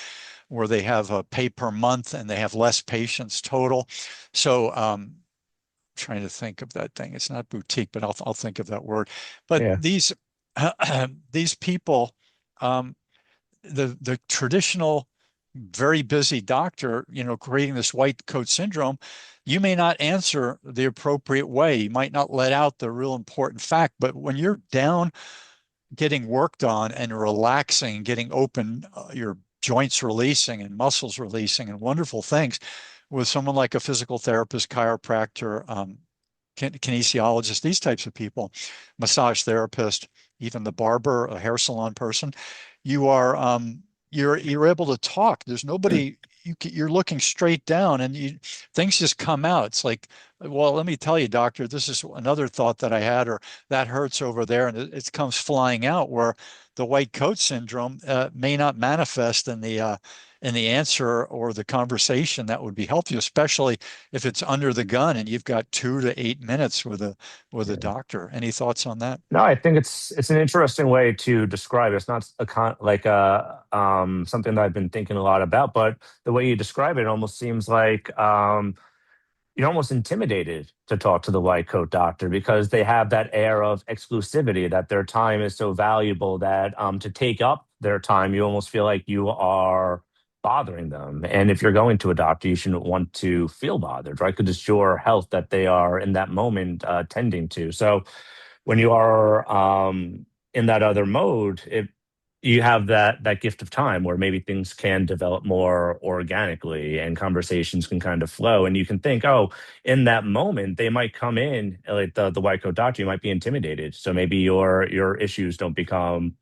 Speaker 1: where they have a pay per month and they have less patients total. So trying to think of that thing. It's not boutique, but I'll think of that word. But
Speaker 2: Yeah.
Speaker 1: these people, the traditional, very busy doctor, creating this white coat syndrome, you may not answer the appropriate way. You might not let out the real important fact. But when you're down, getting worked on and relaxing, getting open, your joints releasing and muscles releasing and wonderful things, with someone like a physical therapist, chiropractor, kinesiologist, these types of people, massage therapist, even the barber, a hair salon person, you are you're able to talk. There's nobody. You're looking straight down, and things just come out. It's like, well, let me tell you, doctor, this is another thought that I had, or that hurts over there, and it comes flying out. Where the white coat syndrome may not manifest in the answer or the conversation that would be helpful, especially if it's under the gun and you've got 2 to 8 minutes with a doctor. Any thoughts on that?
Speaker 2: No, I think it's an interesting way to describe it. It's not like something that I've been thinking a lot about, but the way you describe it almost seems like you're almost intimidated to talk to the white coat doctor because they have that air of exclusivity, that their time is so valuable that to take up their time, you almost feel like you are bothering them. And if you're going to a doctor, you shouldn't want to feel bothered, right? Because it's your health that they are in that moment tending to. So when you are in that other mode, you have that gift of time where maybe things can develop more organically and conversations can kind of flow. And you can think, oh, in that moment, they might come in, like the white coat doctor, you might be intimidated. So maybe your issues don't become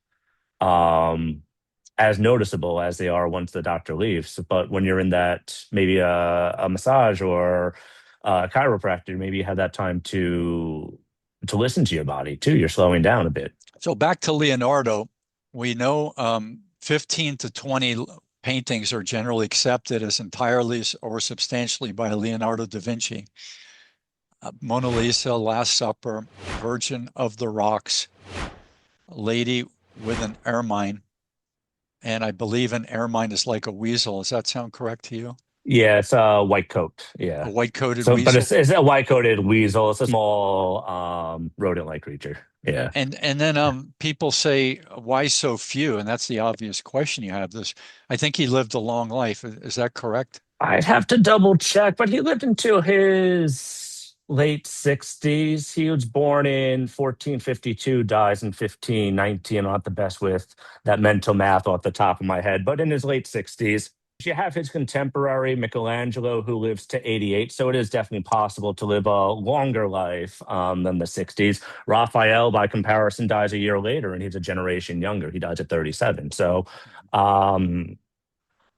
Speaker 2: as noticeable as they are once the doctor leaves. But when you're in that, maybe a massage or a chiropractor, maybe you have that time to listen to your body too. You're slowing down a bit.
Speaker 1: So back to Leonardo, we know 15 to 20 paintings are generally accepted as entirely or substantially by Leonardo da Vinci. Mona Lisa, Last Supper, Virgin of the Rocks, Lady with an Ermine, and I believe an ermine is like a weasel. Does that sound correct to you?
Speaker 2: Yeah, it's a white coat.
Speaker 1: A
Speaker 2: Yeah.
Speaker 1: white-coated
Speaker 2: So, but
Speaker 1: weasel?
Speaker 2: it's a white-coated weasel. It's a small rodent-like creature. Yeah.
Speaker 1: And then people say, why so few? And that's the obvious question you have. I think he lived a long life. Is that correct?
Speaker 2: I'd have to double check, but he lived until his late 60s. He was born in 1452, dies in 1519. I'm not the best with that mental math off the top of my head, but in his late 60s. You have his contemporary Michelangelo, who lives to 88. So it is definitely possible to live a longer life than the 60s. Raphael, by comparison, dies a year later, and he's a generation younger. He dies at 37. So um,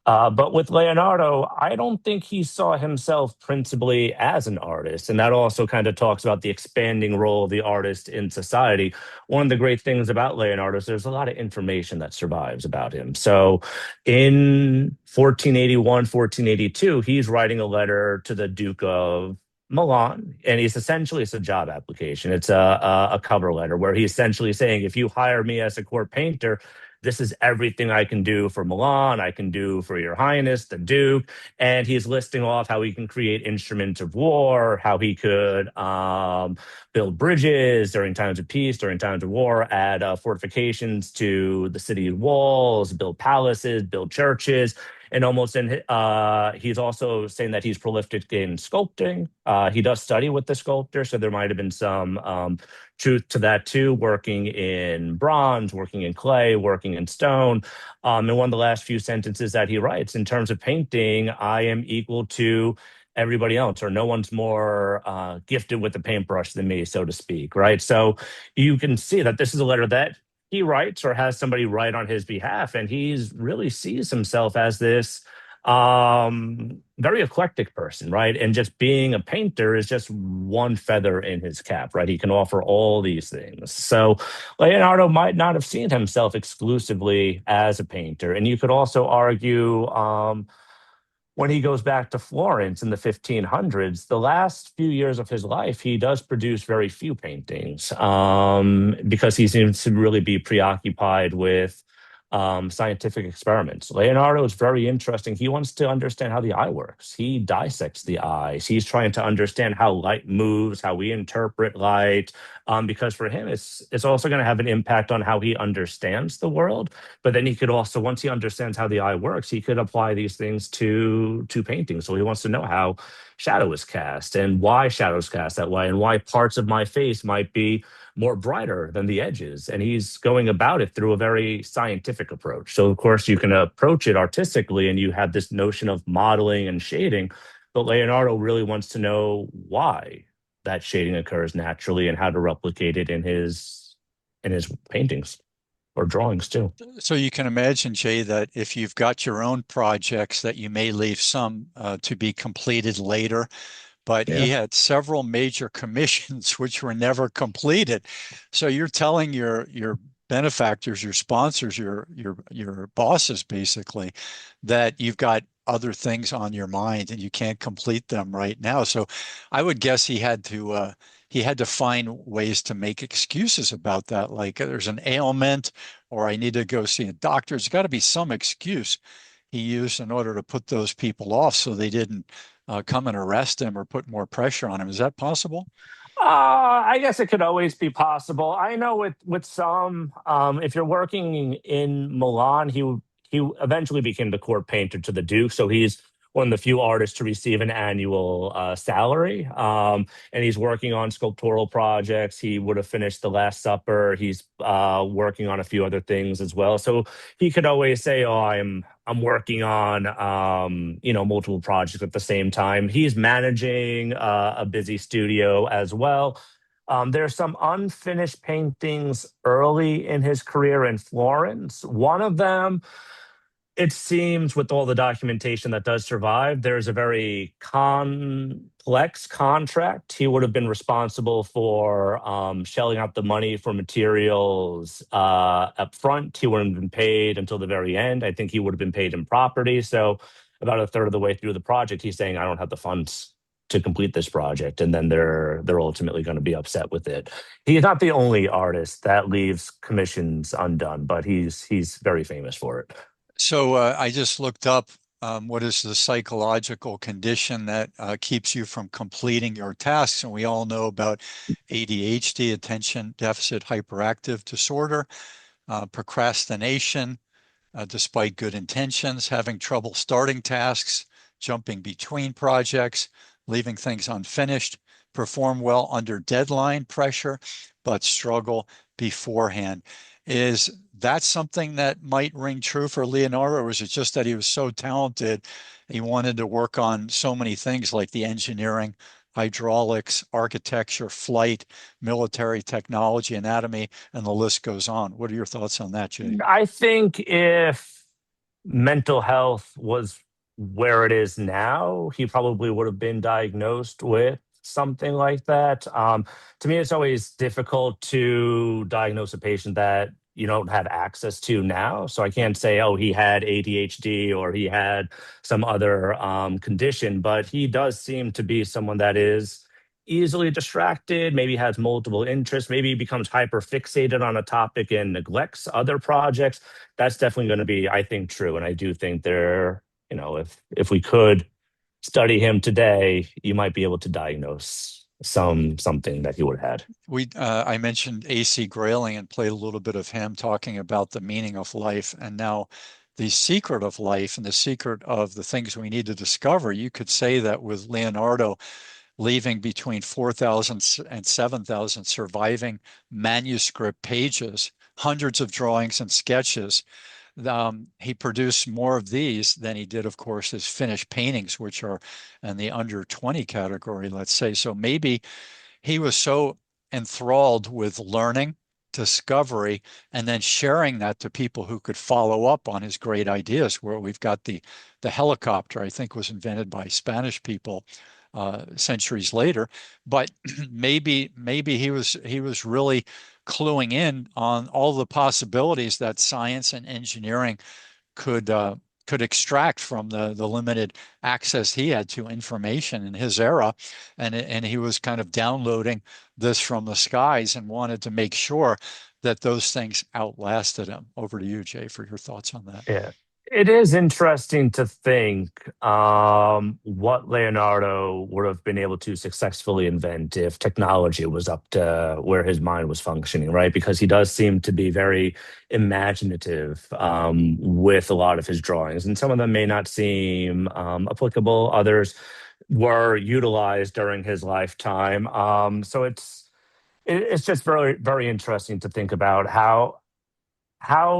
Speaker 2: but with Leonardo, I don't think he saw himself principally as an artist. And that also kind of talks about the expanding role of the artist in society. One of the great things about Leonardo is there's a lot of information that survives about him. So in 1481, 1482, he's writing a letter to the Duke of Milan, and it's a job application. It's a cover letter where he's essentially saying, if you hire me as a court painter, this is everything I can do for Milan, I can do for your highness, the Duke. And he's listing off how he can create instruments of war, how he could build bridges during times of peace, during times of war, add fortifications to the city walls, build palaces, build churches. And he's also saying that he's prolific in sculpting. He does study with the sculptor, so there might have been some truth to that too, working in bronze, working in clay, working in stone. And one of the last few sentences that he writes, in terms of painting, I am equal to everybody else, or no one's more gifted with the paintbrush than me, so to speak, right? So you can see that this is a letter that he writes or has somebody write on his behalf, and he's really sees himself as this very eclectic person, right? And just being a painter is just one feather in his cap, right? He can offer all these things. So Leonardo might not have seen himself exclusively as a painter. And you could also argue when he goes back to Florence in the 1500s, the last few years of his life, he does produce very few paintings because he seems to really be preoccupied with scientific experiments. Leonardo is very interesting. He wants to understand how the eye works. He dissects the eyes. He's trying to understand how light moves, how we interpret light, because for him, it's also going to have an impact on how he understands the world. But then he could also, once he understands how the eye works, he could apply these things to painting. So he wants to know how shadow is cast and why shadows cast that way and why parts of my face might be more brighter than the edges. And he's going about it through a very scientific approach. So, of course, you can approach it artistically and you have this notion of modeling and shading. But Leonardo really wants to know why that shading occurs naturally and how to replicate it in his his paintings or drawings too.
Speaker 1: So you can imagine, Jay, that if you've got your own projects, that you may leave some to be completed later. But
Speaker 2: Yeah.
Speaker 1: he had several major commissions which were never completed. So you're telling your benefactors, your sponsors, your bosses, basically, that you've got other things on your mind and you can't complete them right now. So I would guess he had to find ways to make excuses about that, like there's an ailment or I need to go see a doctor. There's got to be some excuse he used in order to put those people off so they didn't come and arrest him or put more pressure on him. Is that possible?
Speaker 2: I guess it could always be possible. I know with some, if you're working in Milan, he eventually became the court painter to the Duke, so he's one of the few artists to receive an annual salary. And he's working on sculptural projects. He would have finished The Last Supper. He's working on a few other things as well. So he could always say, "Oh, I'm working on multiple projects at the same time." He's managing a busy studio as well. There's some unfinished paintings early in his career in Florence. One of them, it seems, with all the documentation that does survive, there's a very complex contract. He would have been responsible for shelling out the money for materials up front. He wouldn't have been paid until the very end. I think he would have been paid in property. So about a third of the way through the project, he's saying, "I don't have the funds to complete this project," and then they're ultimately going to be upset with it. He's not the only artist that leaves commissions undone, but he's very famous for it.
Speaker 1: So I just looked up what is the psychological condition that keeps you from completing your tasks. And we all know about ADHD, attention deficit hyperactive disorder, procrastination, despite good intentions, having trouble starting tasks, jumping between projects, leaving things unfinished, perform well under deadline pressure, but struggle beforehand. Is that something that might ring true for Leonardo, or is it just that he was so talented, he wanted to work on so many things like the engineering, hydraulics, architecture, flight, military technology, anatomy, and the list goes on? What are your thoughts on that, Jay?
Speaker 2: I think if mental health was where it is now, he probably would have been diagnosed with something like that. To me, it's always difficult to diagnose a patient that you don't have access to now. So I can't say, "Oh, he had ADHD or he had some other condition," but he does seem to be someone that is easily distracted, maybe has multiple interests, maybe becomes hyper fixated on a topic and neglects other projects. That's definitely going to be, I think, true. And I do think if we could study him today, you might be able to diagnose something that he would have had.
Speaker 1: I mentioned A.C. Grayling and played a little bit of him talking about the meaning of life, and now the secret of life and the secret of the things we need to discover. You could say that with Leonardo leaving between 4,000 and 7,000 surviving manuscript pages, hundreds of drawings and sketches. He produced more of these than he did, of course, his finished paintings, which are in the under 20 category, let's say. So maybe he was so enthralled with learning, discovery, and then sharing that to people who could follow up on his great ideas. Where we've got the helicopter, I think, was invented by Spanish people centuries later. But maybe he was really cluing in on all the possibilities that science and engineering could extract from the limited access he had to information in his era, and he was kind of downloading this from the skies and wanted to make sure that those things outlasted him. Over to you, Jay, for your thoughts on that.
Speaker 2: Yeah. It is interesting to think what Leonardo would have been able to successfully invent if technology was up to where his mind was functioning, right? Because he does seem to be very imaginative with a lot of his drawings, and some of them may not seem applicable. Others were utilized during his lifetime. So it's just very, very interesting to think about how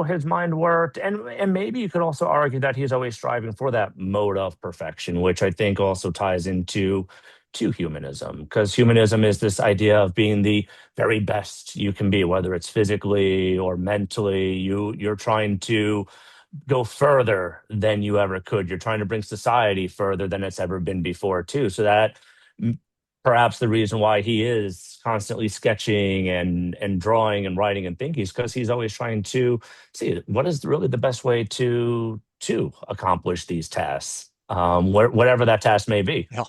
Speaker 2: his mind worked. And maybe you could also argue that he's always striving for that mode of perfection, which I think also ties into to humanism, because humanism is this idea of being the very best you can be, whether it's physically or mentally. You're trying to go further than you ever could. You're trying to bring society further than it's ever been before, too. So that perhaps the reason why he is constantly sketching and drawing and writing and thinking is because he's always trying to see what is really the best way to accomplish these tasks, whatever that task may be.
Speaker 1: Yeah.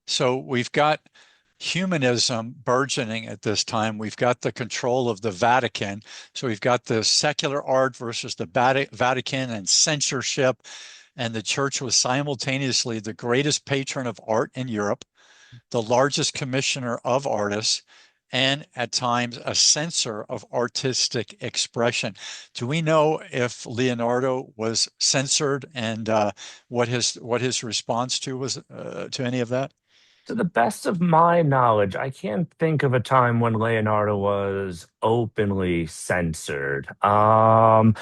Speaker 1: So we've got humanism burgeoning at this time. We've got the control of the Vatican. So we've got the secular art versus the Vatican and censorship. And the church was simultaneously the greatest patron of art in Europe, the largest commissioner of artists, and at times a censor of artistic expression. Do we know if Leonardo was censored, and what his response to was to any of that?
Speaker 2: To the best of my knowledge, I can't think of a time when Leonardo was openly censored. I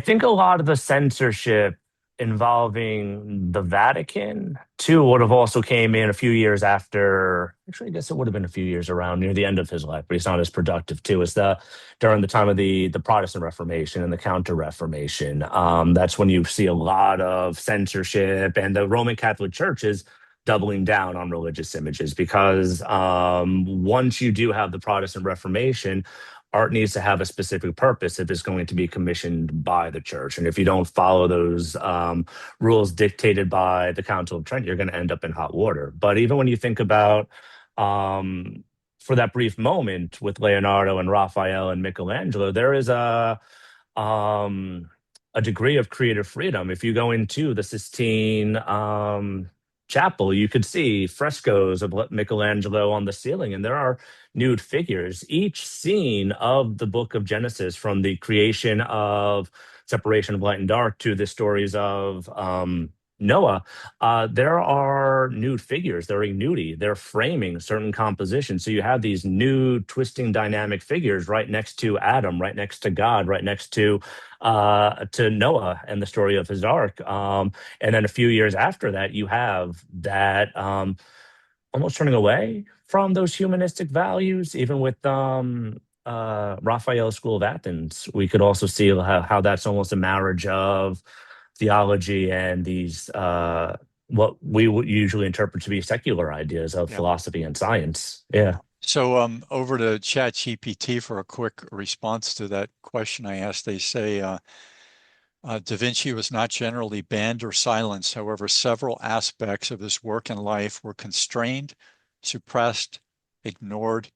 Speaker 2: think a lot of the censorship involving the Vatican too would have also came in a few years after. Actually, I guess it would have been a few years around near the end of his life, but he's not as productive too as the during the time of the Protestant Reformation and the Counter Reformation. That's when you see a lot of censorship, and the Roman Catholic Church is doubling down on religious images because once you do have the Protestant Reformation, art needs to have a specific purpose if it's going to be commissioned by the church. And if you don't follow those rules dictated by the Council of Trent, you're going to end up in hot water. But even when you think about, for that brief moment with Leonardo and Raphael and Michelangelo, there is a degree of creative freedom. If you go into the Sistine chapel, you could see frescoes of Michelangelo on the ceiling, and there are nude figures. Each scene of the book of Genesis, from the creation of separation of light and dark to the stories of Noah, there are nude figures. They're nudity. They're framing certain compositions. So you have these nude, twisting, dynamic figures right next to Adam, right next to God, right next to Noah and the story of his ark. And then a few years after that, you have that almost turning away from those humanistic values, even with Raphael's School of Athens. We could also see how that's almost a marriage of theology and these what we would usually interpret to be secular ideas of philosophy and science. Yeah.
Speaker 1: So over to ChatGPT for a quick response to that question I asked. They say Da Vinci was not generally banned or silenced. However, several aspects of his work and life were constrained, suppressed, ignored,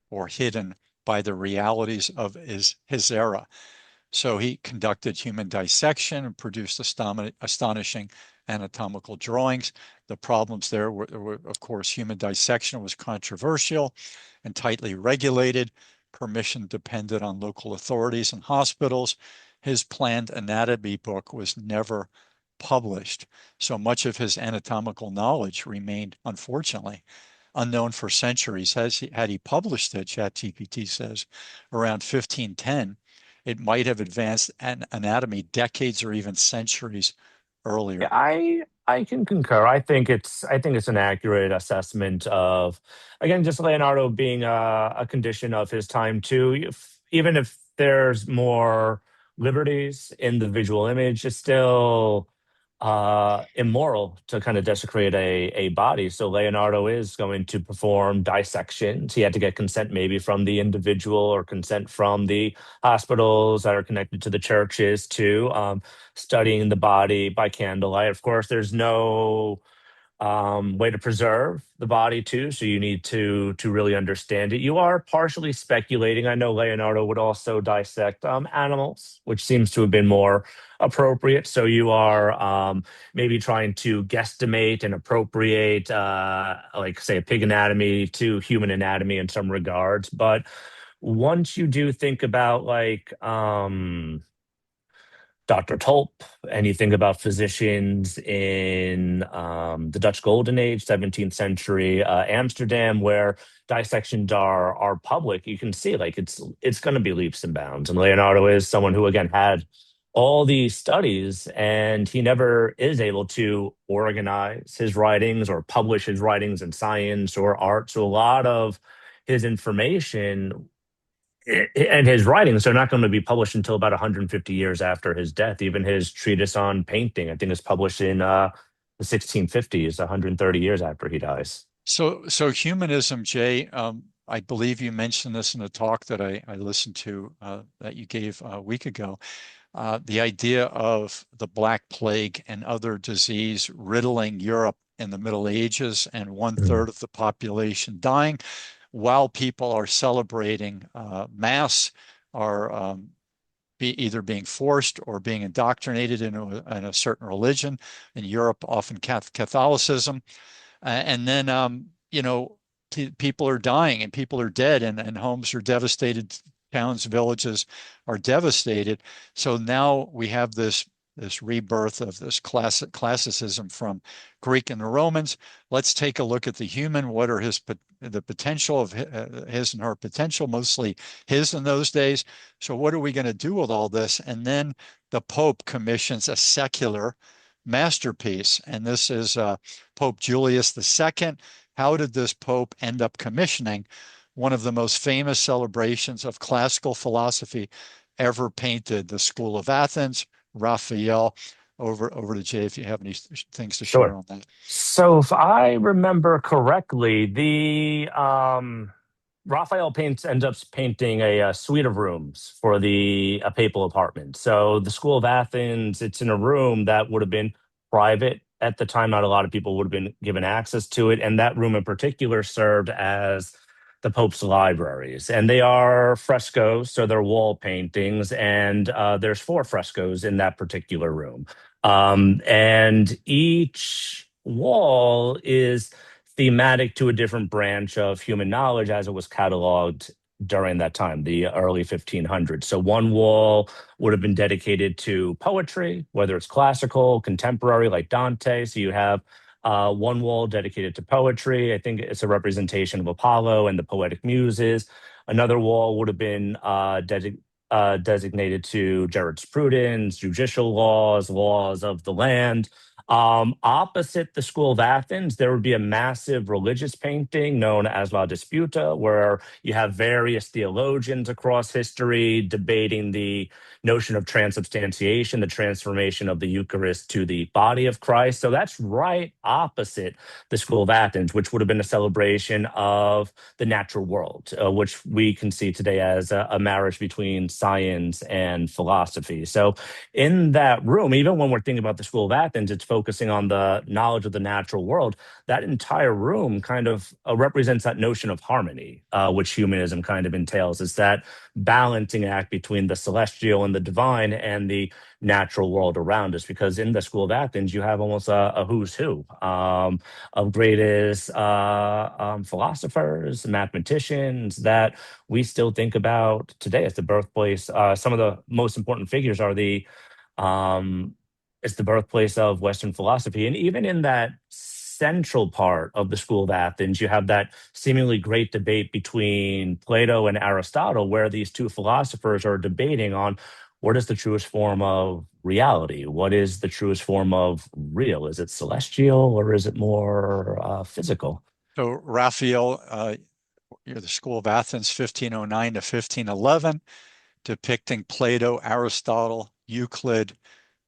Speaker 1: or hidden by the realities of his era. So he conducted human dissection and produced astonishing anatomical drawings. The problems there were, of course, human dissection was controversial and tightly regulated. Permission depended on local authorities and hospitals. His planned anatomy book was never published. So much of his anatomical knowledge remained, unfortunately, unknown for centuries. Had he published it, ChatGPT says, around 1510, it might have advanced anatomy decades or even centuries earlier.
Speaker 2: Yeah, I can concur. I think it's an accurate assessment of, again, just Leonardo being a condition of his time too. Even if there's more liberties in the visual image, it's still immoral to kind of desecrate a body. So Leonardo is going to perform dissections. He had to get consent maybe from the individual or consent from the hospitals that are connected to the churches too. Studying the body by candlelight. Of course, there's no way to preserve the body too, so you need to really understand it. You are partially speculating. I know Leonardo would also dissect animals, which seems to have been more appropriate. So you are maybe trying to guesstimate and appropriate, like say a pig anatomy to human anatomy in some regards. But once you do think about like Dr. Tulp, and you think about physicians in the Dutch Golden Age, 17th century Amsterdam, where dissections are public, you can see like it's going to be leaps and bounds. And Leonardo is someone who again had all these studies, and he never is able to organize his writings or publish his writings in science or art. So a lot of his information and his writings are not going to be published until about 150 years after his death. Even his treatise on painting, I think, is published in the 1650s, 130 years after he dies.
Speaker 1: So humanism, Jay, I believe you mentioned this in a talk that I listened to that you gave a week ago. The idea of the Black Plague and other disease riddling Europe in the Middle Ages and one
Speaker 2: Mm.
Speaker 1: third of the population dying while people are celebrating Mass, are either being forced or being indoctrinated in a certain religion. In Europe, often Catholicism. And then, people are dying and people are dead and homes are devastated. Towns, villages are devastated. So now we have this rebirth of this classicism from Greek and the Romans. Let's take a look at the human. What are the potential of his and her potential, mostly his in those days. So what are we going to do with all this? And then the Pope commissions a secular masterpiece, and this is Pope Julius II. How did this Pope end up commissioning one of the most famous celebrations of classical philosophy ever painted, the School of Athens, Raphael? Over to Jay if you have any things to share
Speaker 2: Sure.
Speaker 1: on that.
Speaker 2: So if I remember correctly, the Raphael paints ends up painting a suite of rooms for the a papal apartment. So the School of Athens, it's in a room that would have been private at the time. Not a lot of people would have been given access to it, and that room in particular served as the Pope's libraries, and they are frescoes, so they're wall paintings, and there's four frescoes in that particular room. And each wall is thematic to a different branch of human knowledge as it was cataloged during that time, the early 1500s. So one wall would have been dedicated to poetry, whether it's classical, contemporary, like Dante. So you have one wall dedicated to poetry. I think it's a representation of Apollo and the poetic muses. Another wall would have been designated to jurisprudence, judicial laws, laws of the land. Opposite the School of Athens, there would be a massive religious painting known as La Disputa, where you have various theologians across history debating the notion of transubstantiation, the transformation of the Eucharist to the body of Christ. So that's right opposite the School of Athens, which would have been a celebration of the natural world, which we can see today as a marriage between science and philosophy. So in that room, even when we're thinking about the School of Athens, it's focusing on the knowledge of the natural world. That entire room kind of represents that notion of harmony, which humanism kind of entails, is that balancing act between the celestial and the divine and the natural world around us. Because in the School of Athens, you have almost a who's who of greatest philosophers, mathematicians that we still think about today as the birthplace. Some of the most important figures are it's the birthplace of Western philosophy. And even in that central part of the School of Athens, you have that seemingly great debate between Plato and Aristotle, where these two philosophers are debating on what is the truest form of reality? What is the truest form of real? Is it celestial or is it more physical?
Speaker 1: So Raphael, the School of Athens, 1509 to 1511, depicting Plato, Aristotle, Euclid,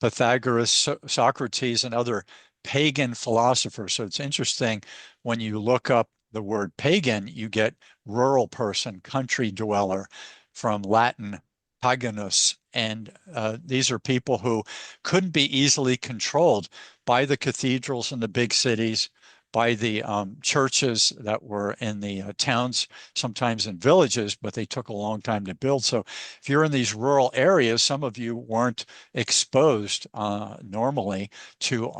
Speaker 1: Pythagoras, Socrates, and other pagan philosophers. So it's interesting when you look up the word pagan, you get rural person, country dweller, from Latin paganus. And these are people who couldn't be easily controlled by the cathedrals in the big cities, by the churches that were in the towns, sometimes in villages, but they took a long time to build. So if you're in these rural areas, some of you weren't exposed normally to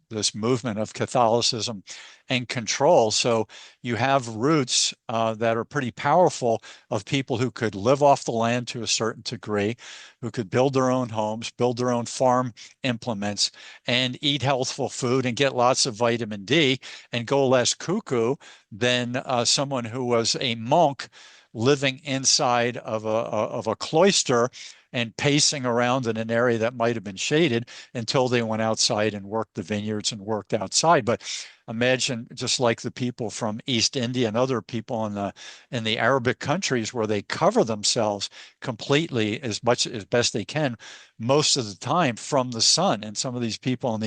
Speaker 1: this movement of Catholicism and control. So you have roots that are pretty powerful of people who could live off the land to a certain degree, who could build their own homes, build their own farm implements, and eat healthful food and get lots of vitamin D and go less cuckoo than someone who was a monk living inside of a cloister and pacing around in an area that might have been shaded until they went outside and worked the vineyards and worked outside. But imagine just like the people from East India and other people in the Arabic countries where they cover themselves completely as much as best they can most of the time from the sun. And some of these people in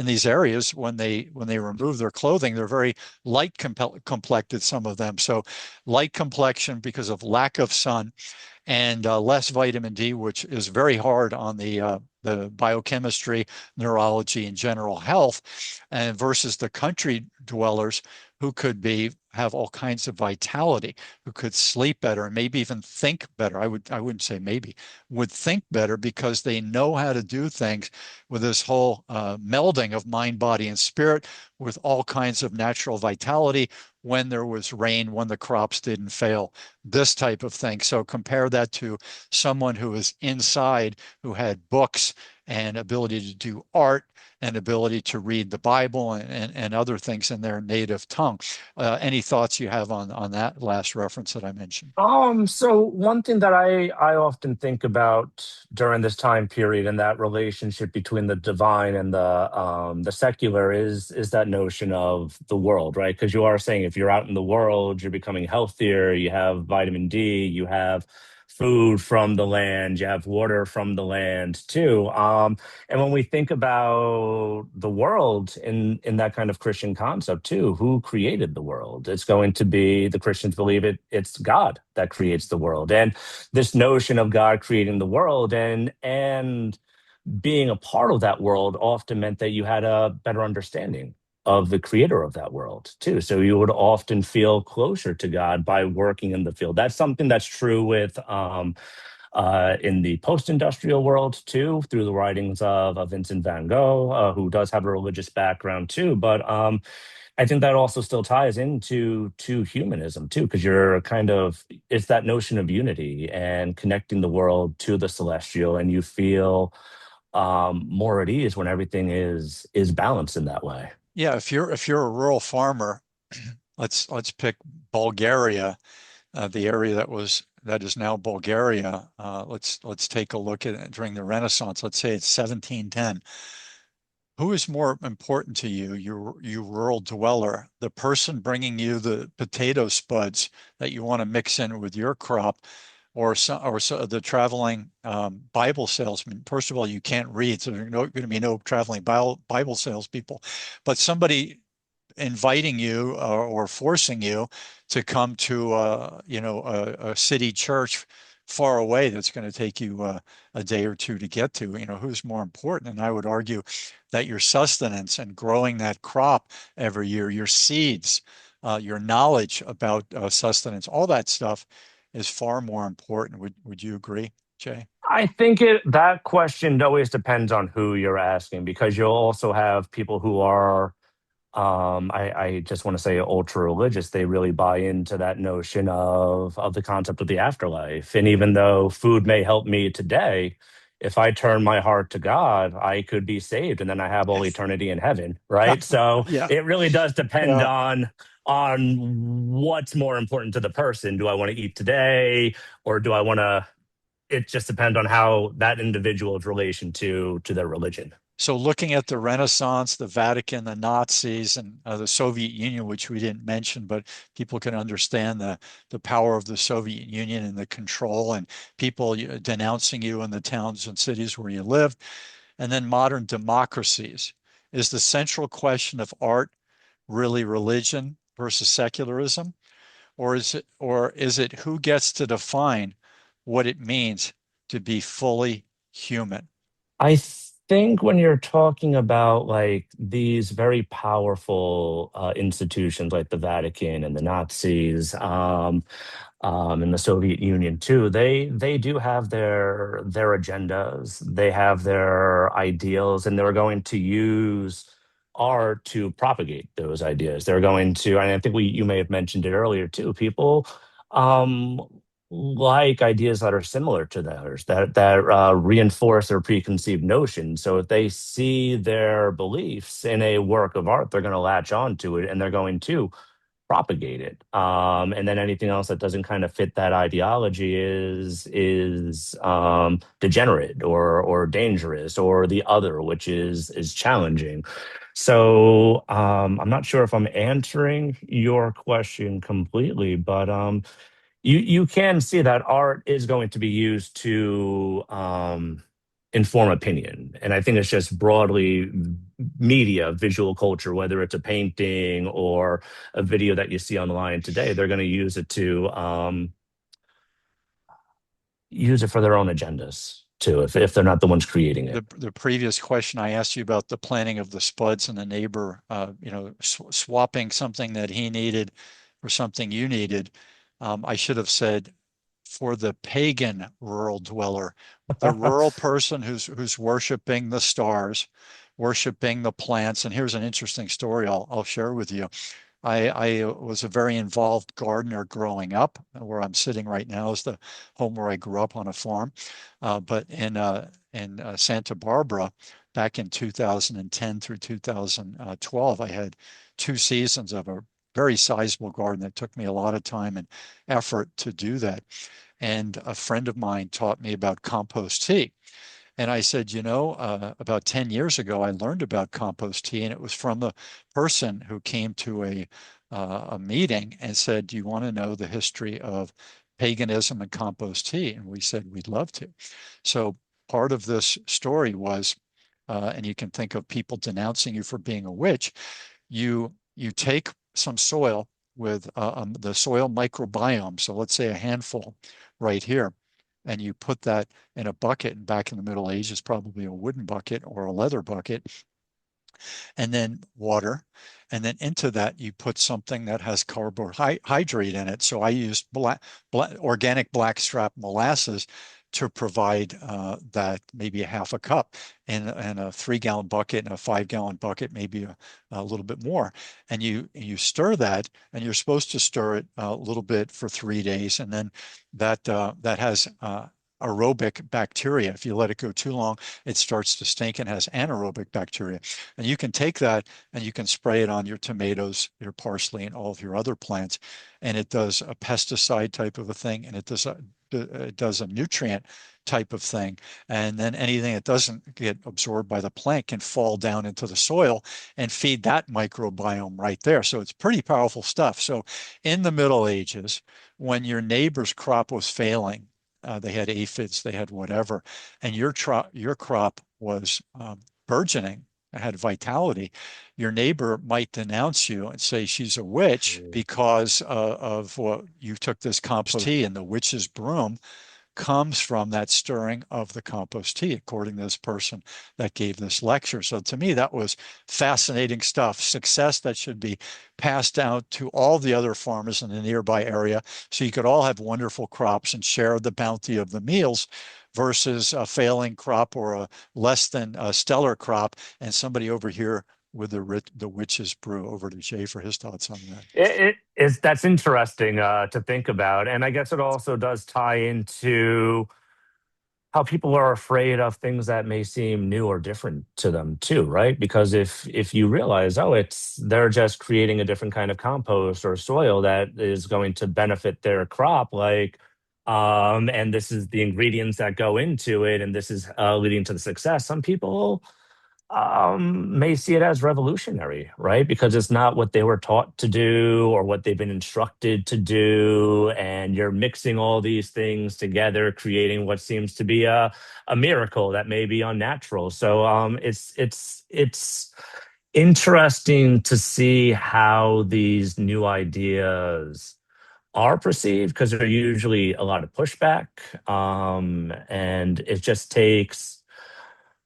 Speaker 1: these areas, when they remove their clothing, they're very light complected, some of them. So light complexion because of lack of sun and less vitamin D, which is very hard on the biochemistry, neurology, and general health, and versus the country dwellers who could have all kinds of vitality, who could sleep better and maybe even think better. I wouldn't say maybe, would think better because they know how to do things with this whole melding of mind, body, and spirit with all kinds of natural vitality when there was rain, when the crops didn't fail, this type of thing. So compare that to someone who was inside, who had books and ability to do art and ability to read the Bible and other things in their native tongue. Any thoughts you have on that last reference that I mentioned?
Speaker 2: So one thing that I often think about during this time period and that relationship between the divine and the secular is that notion of the world, right? Because you are saying if you're out in the world, you're becoming healthier, you have vitamin D, you have food from the land, you have water from the land too. And when we think about the world in that kind of Christian concept too, who created the world? It's going to be, the Christians believe it's God that creates the world. And this notion of God creating the world and being a part of that world often meant that you had a better understanding of the creator of that world too. So you would often feel closer to God by working in the field. That's something that's true with in the post-industrial world too, through the writings of Vincent van Gogh, who does have a religious background too. But I think that also still ties into humanism too, because it's that notion of unity and connecting the world to the celestial, and you feel more at ease when everything is balanced in that way.
Speaker 1: Yeah, if you're a rural farmer, let's pick Bulgaria, the area that is now Bulgaria. Let's take a look at it during the Renaissance. Let's say it's 1710. Who is more important to you, you rural dweller, the person bringing you the potato spuds that you want to mix in with your crop, or the traveling Bible salesman? First of all, you can't read, so there's going to be no traveling Bible salespeople, but somebody inviting you or forcing you to come to a city church far away that's going to take you a day or two to get to. Who's more important? And I would argue that your sustenance and growing that crop every year, your seeds, your knowledge about sustenance, all that stuff is far more important. Would you agree, Jay?
Speaker 2: I think that question always depends on who you're asking, because you'll also have people who are I just want to say ultra religious. They really buy into that notion of the concept of the afterlife. And even though food may help me today, if I turn my heart to God, I could be saved, and then I have all eternity in heaven, right? So
Speaker 1: Yeah.
Speaker 2: it really does depend
Speaker 1: Yeah.
Speaker 2: on what's more important to the person. Do I want to eat today, or do I want to? It just depends on how that individual's relation to their religion.
Speaker 1: So looking at the Renaissance, the Vatican, the Nazis, and the Soviet Union, which we didn't mention, but people can understand the power of the Soviet Union and the control, and people denouncing you in the towns and cities where you live. And then modern democracies. Is the central question of art really religion versus secularism? Or is it who gets to define what it means to be fully human?
Speaker 2: I think when you're talking about like these very powerful institutions like the Vatican and the Nazis, and the Soviet Union too, they do have their agendas, they have their ideals, and they're going to use art to propagate those ideas. They're going to, and I think you may have mentioned it earlier too. People um, like ideas that are similar to theirs, that reinforce their preconceived notions. So if they see their beliefs in a work of art, they're going to latch on to it, and they're going to propagate it. And then anything else that doesn't kind of fit that ideology is degenerate or dangerous or the other, which is challenging. So I'm not sure if I'm answering your question completely, but you can see that art is going to be used to inform opinion. And I think it's just broadly media, visual culture, whether it's a painting or a video that you see online today, they're going to use it for their own agendas too, if they're not the ones creating it.
Speaker 1: The previous question I asked you about the planting of the spuds and the neighbor, swapping something that he needed for something you needed. I should have said for the pagan rural dweller, the rural person who's worshiping the stars, worshiping the plants. And here's an interesting story I'll share with you. I was a very involved gardener growing up. Where I'm sitting right now is the home where I grew up on a farm. But in Santa Barbara, back in 2010 through 2012, I had 2 seasons of a very sizable garden that took me a lot of time and effort to do that. And a friend of mine taught me about compost tea. And I said, about 10 years ago, I learned about compost tea, and it was from the person who came to a meeting and said, do you want to know the history of paganism and compost tea? And we said, we'd love to. So part of this story was, and you can think of people denouncing you for being a witch, you take some soil with the soil microbiome, so let's say a handful right here, and you put that in a bucket, and back in the Middle Ages, probably a wooden bucket or a leather bucket, and then water. And then into that, you put something that has carbohydrate in it. So I used organic blackstrap molasses to provide that, maybe a half a cup in a 3-gallon bucket and a 5-gallon bucket, maybe a little bit more. And you stir that, and you're supposed to stir it a little bit for 3 days. And then that has aerobic bacteria. If you let it go too long, it starts to stink and has anaerobic bacteria. And you can take that and you can spray it on your tomatoes, your parsley, and all of your other plants. And it does a pesticide type of a thing, and it does a nutrient type of thing. And then anything that doesn't get absorbed by the plant can fall down into the soil and feed that microbiome right there. So it's pretty powerful stuff. So in the Middle Ages, when your neighbor's crop was failing, they had aphids, they had whatever, and your crop was burgeoning, had vitality, your neighbor might denounce you and say she's a witch because of what you took this compost tea, and the witch's broom comes from that stirring of the compost tea, according to this person that gave this lecture. So to me, that was fascinating stuff, success that should be passed out to all the other farmers in the nearby area, so you could all have wonderful crops and share the bounty of the meals, versus a failing crop or a less than a stellar crop, and somebody over here with the witch's brew. Over to Jay for his thoughts on that.
Speaker 2: That's interesting to think about, and I guess it also does tie into how people are afraid of things that may seem new or different to them too, right? Because if you realize, they're just creating a different kind of compost or soil that is going to benefit their crop, and this is the ingredients that go into it, and this is leading to the success. Some people may see it as revolutionary, right? Because it's not what they were taught to do or what they've been instructed to do. And you're mixing all these things together, creating what seems to be a miracle that may be unnatural. So it's interesting to see how these new ideas are perceived, because there are usually a lot of pushback. And it just takes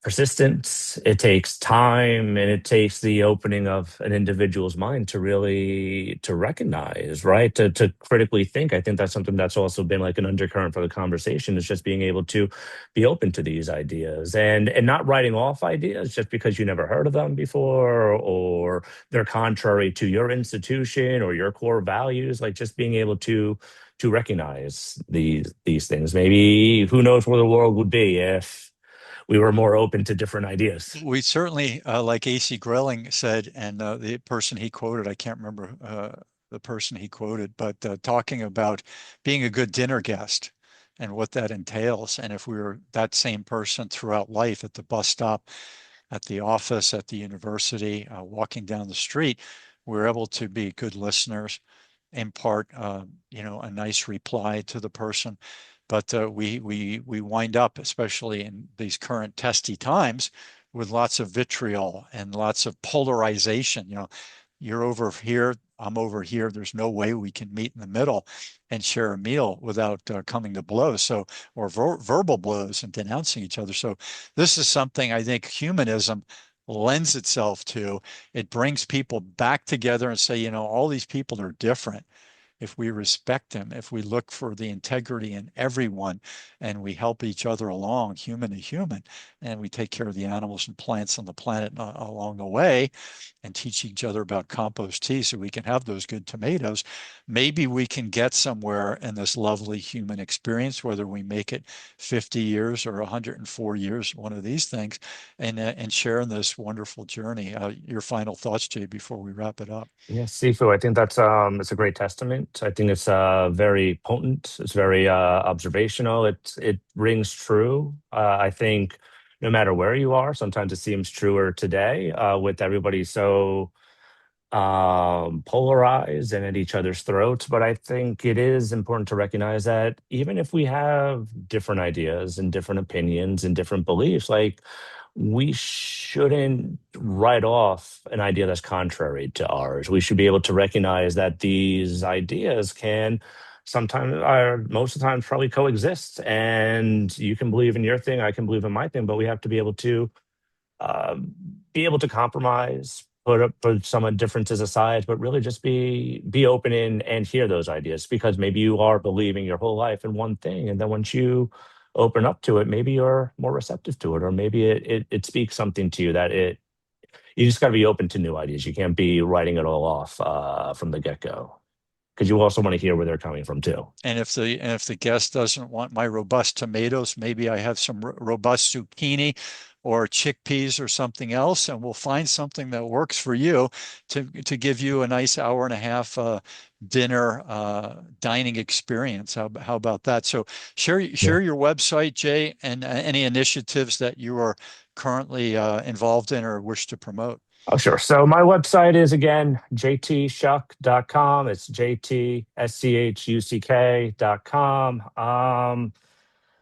Speaker 2: persistence, it takes time, and it takes the opening of an individual's mind to really to recognize, right, to critically think. I think that's something that's also been like an undercurrent for the conversation, is just being able to be open to these ideas and not writing off ideas just because you never heard of them before or they're contrary to your institution or your core values. Like, just being able to recognize these things. Maybe who knows where the world would be if we were more open to different ideas.
Speaker 1: We certainly, like A.C. Grayling said, and the person he quoted, I can't remember the person he quoted, but talking about being a good dinner guest and what that entails. And if we were that same person throughout life, at the bus stop, at the office, at the university, walking down the street, we're able to be good listeners, impart, a nice reply to the person. But we wind up, especially in these current testy times, with lots of vitriol and lots of polarization. You're over here, I'm over here. There's no way we can meet in the middle and share a meal without coming to blows. So, or verbal blows and denouncing each other. So, this is something I think humanism lends itself to. It brings people back together and say, all these people are different. If we respect them, if we look for the integrity in everyone, and we help each other along, human to human, and we take care of the animals and plants on the planet along the way, and teach each other about compost tea so we can have those good tomatoes, maybe we can get somewhere in this lovely human experience, whether we make it 50 years or 104 years, one of these things, and share in this wonderful journey. Your final thoughts, Jay, before we wrap it up?
Speaker 2: Yeah, Sifu, I think that's it's a great testament. I think it's very potent. It's very observational. It rings true. I think no matter where you are, sometimes it seems truer today with everybody so polarized and at each other's throats. But I think it is important to recognize that even if we have different ideas and different opinions and different beliefs, like we shouldn't write off an idea that's contrary to ours. We should be able to recognize that these ideas can sometimes, or most of the time, probably coexist. And you can believe in your thing, I can believe in my thing, but we have to uh, be able to compromise, put some differences aside, but really just be open and hear those ideas, because maybe you are believing your whole life in one thing, and then once you open up to it, maybe you're more receptive to it, or maybe it speaks something to you that you just got to be open to new ideas. You can't be writing it all off from the get go, because you also want to hear where they're coming from too.
Speaker 1: And if the guest doesn't want my robust tomatoes, maybe I have some robust zucchini or chickpeas or something else, and we'll find something that works for you to give you a nice hour and a half dinner dining experience. How about that? So share
Speaker 2: Yeah.
Speaker 1: your website, Jay, and any initiatives that you are currently involved in or wish to promote.
Speaker 2: Oh, sure. So my website is, again, jtschuck.com. It's jtschuk.com.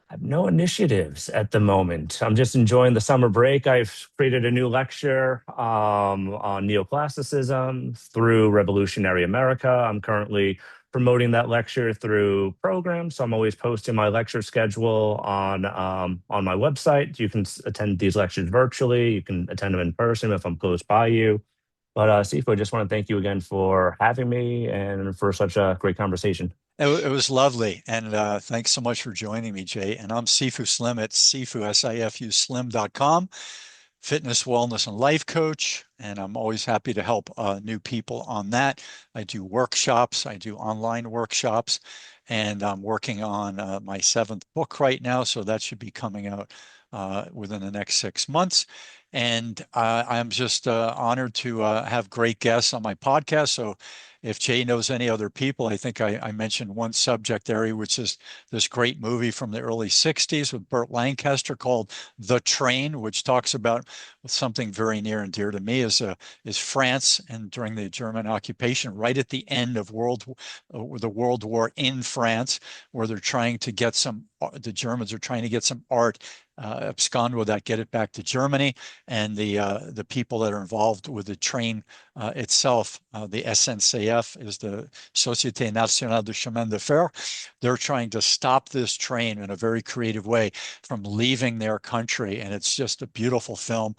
Speaker 2: I have no initiatives at the moment. I'm just enjoying the summer break. I've created a new lecture on neoclassicism through revolutionary America. I'm currently promoting that lecture through programs, so I'm always posting my lecture schedule on my website. You can attend these lectures virtually. You can attend them in person if I'm close by you. But Sifu, I just want to thank you again for having me and for such a great conversation.
Speaker 1: It was lovely. And thanks so much for joining me, Jay. And I'm Sifu Slim at Sifu, S-I-F-U, slim.com, fitness, wellness, and life coach. And I'm always happy to help new people on that. I do workshops, I do online workshops, and I'm working on my 7th book right now. So that should be coming out within the next 6 months. And I'm just honored to have great guests on my podcast. So if Jay knows any other people, I think I mentioned one subject area, which is this great movie from the early 60s with Burt Lancaster called The Train, which talks about something very near and dear to me is France, and during the German occupation, right at the end of the World War in France, where they're trying to get the Germans are trying to get some art, abscond with that, get it back to Germany, and the people that are involved with the train itself, the SNCF is the Société Nationale de Chemin de Fer. They're trying to stop this train in a very creative way from leaving their country, and it's just a beautiful film,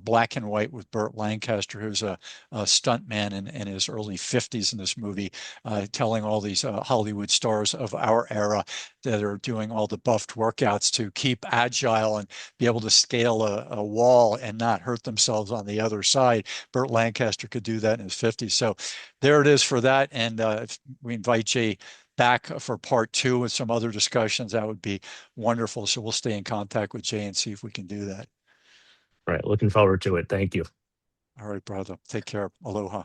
Speaker 1: black and white, with Burt Lancaster, who's a stuntman in his early 50s in this movie, telling all these Hollywood stars of our era that are doing all the buffed workouts to keep agile and be able to scale a wall and not hurt themselves on the other side. Burt Lancaster could do that in his 50s. So there it is for that. And if we invite Jay back for part 2 with some other discussions, that would be wonderful. So we'll stay in contact with Jay and see if we can do that.
Speaker 2: All right. Looking forward to it. Thank you.
Speaker 1: All right, brother. Take care. Aloha.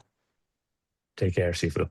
Speaker 2: Take care, Sifu.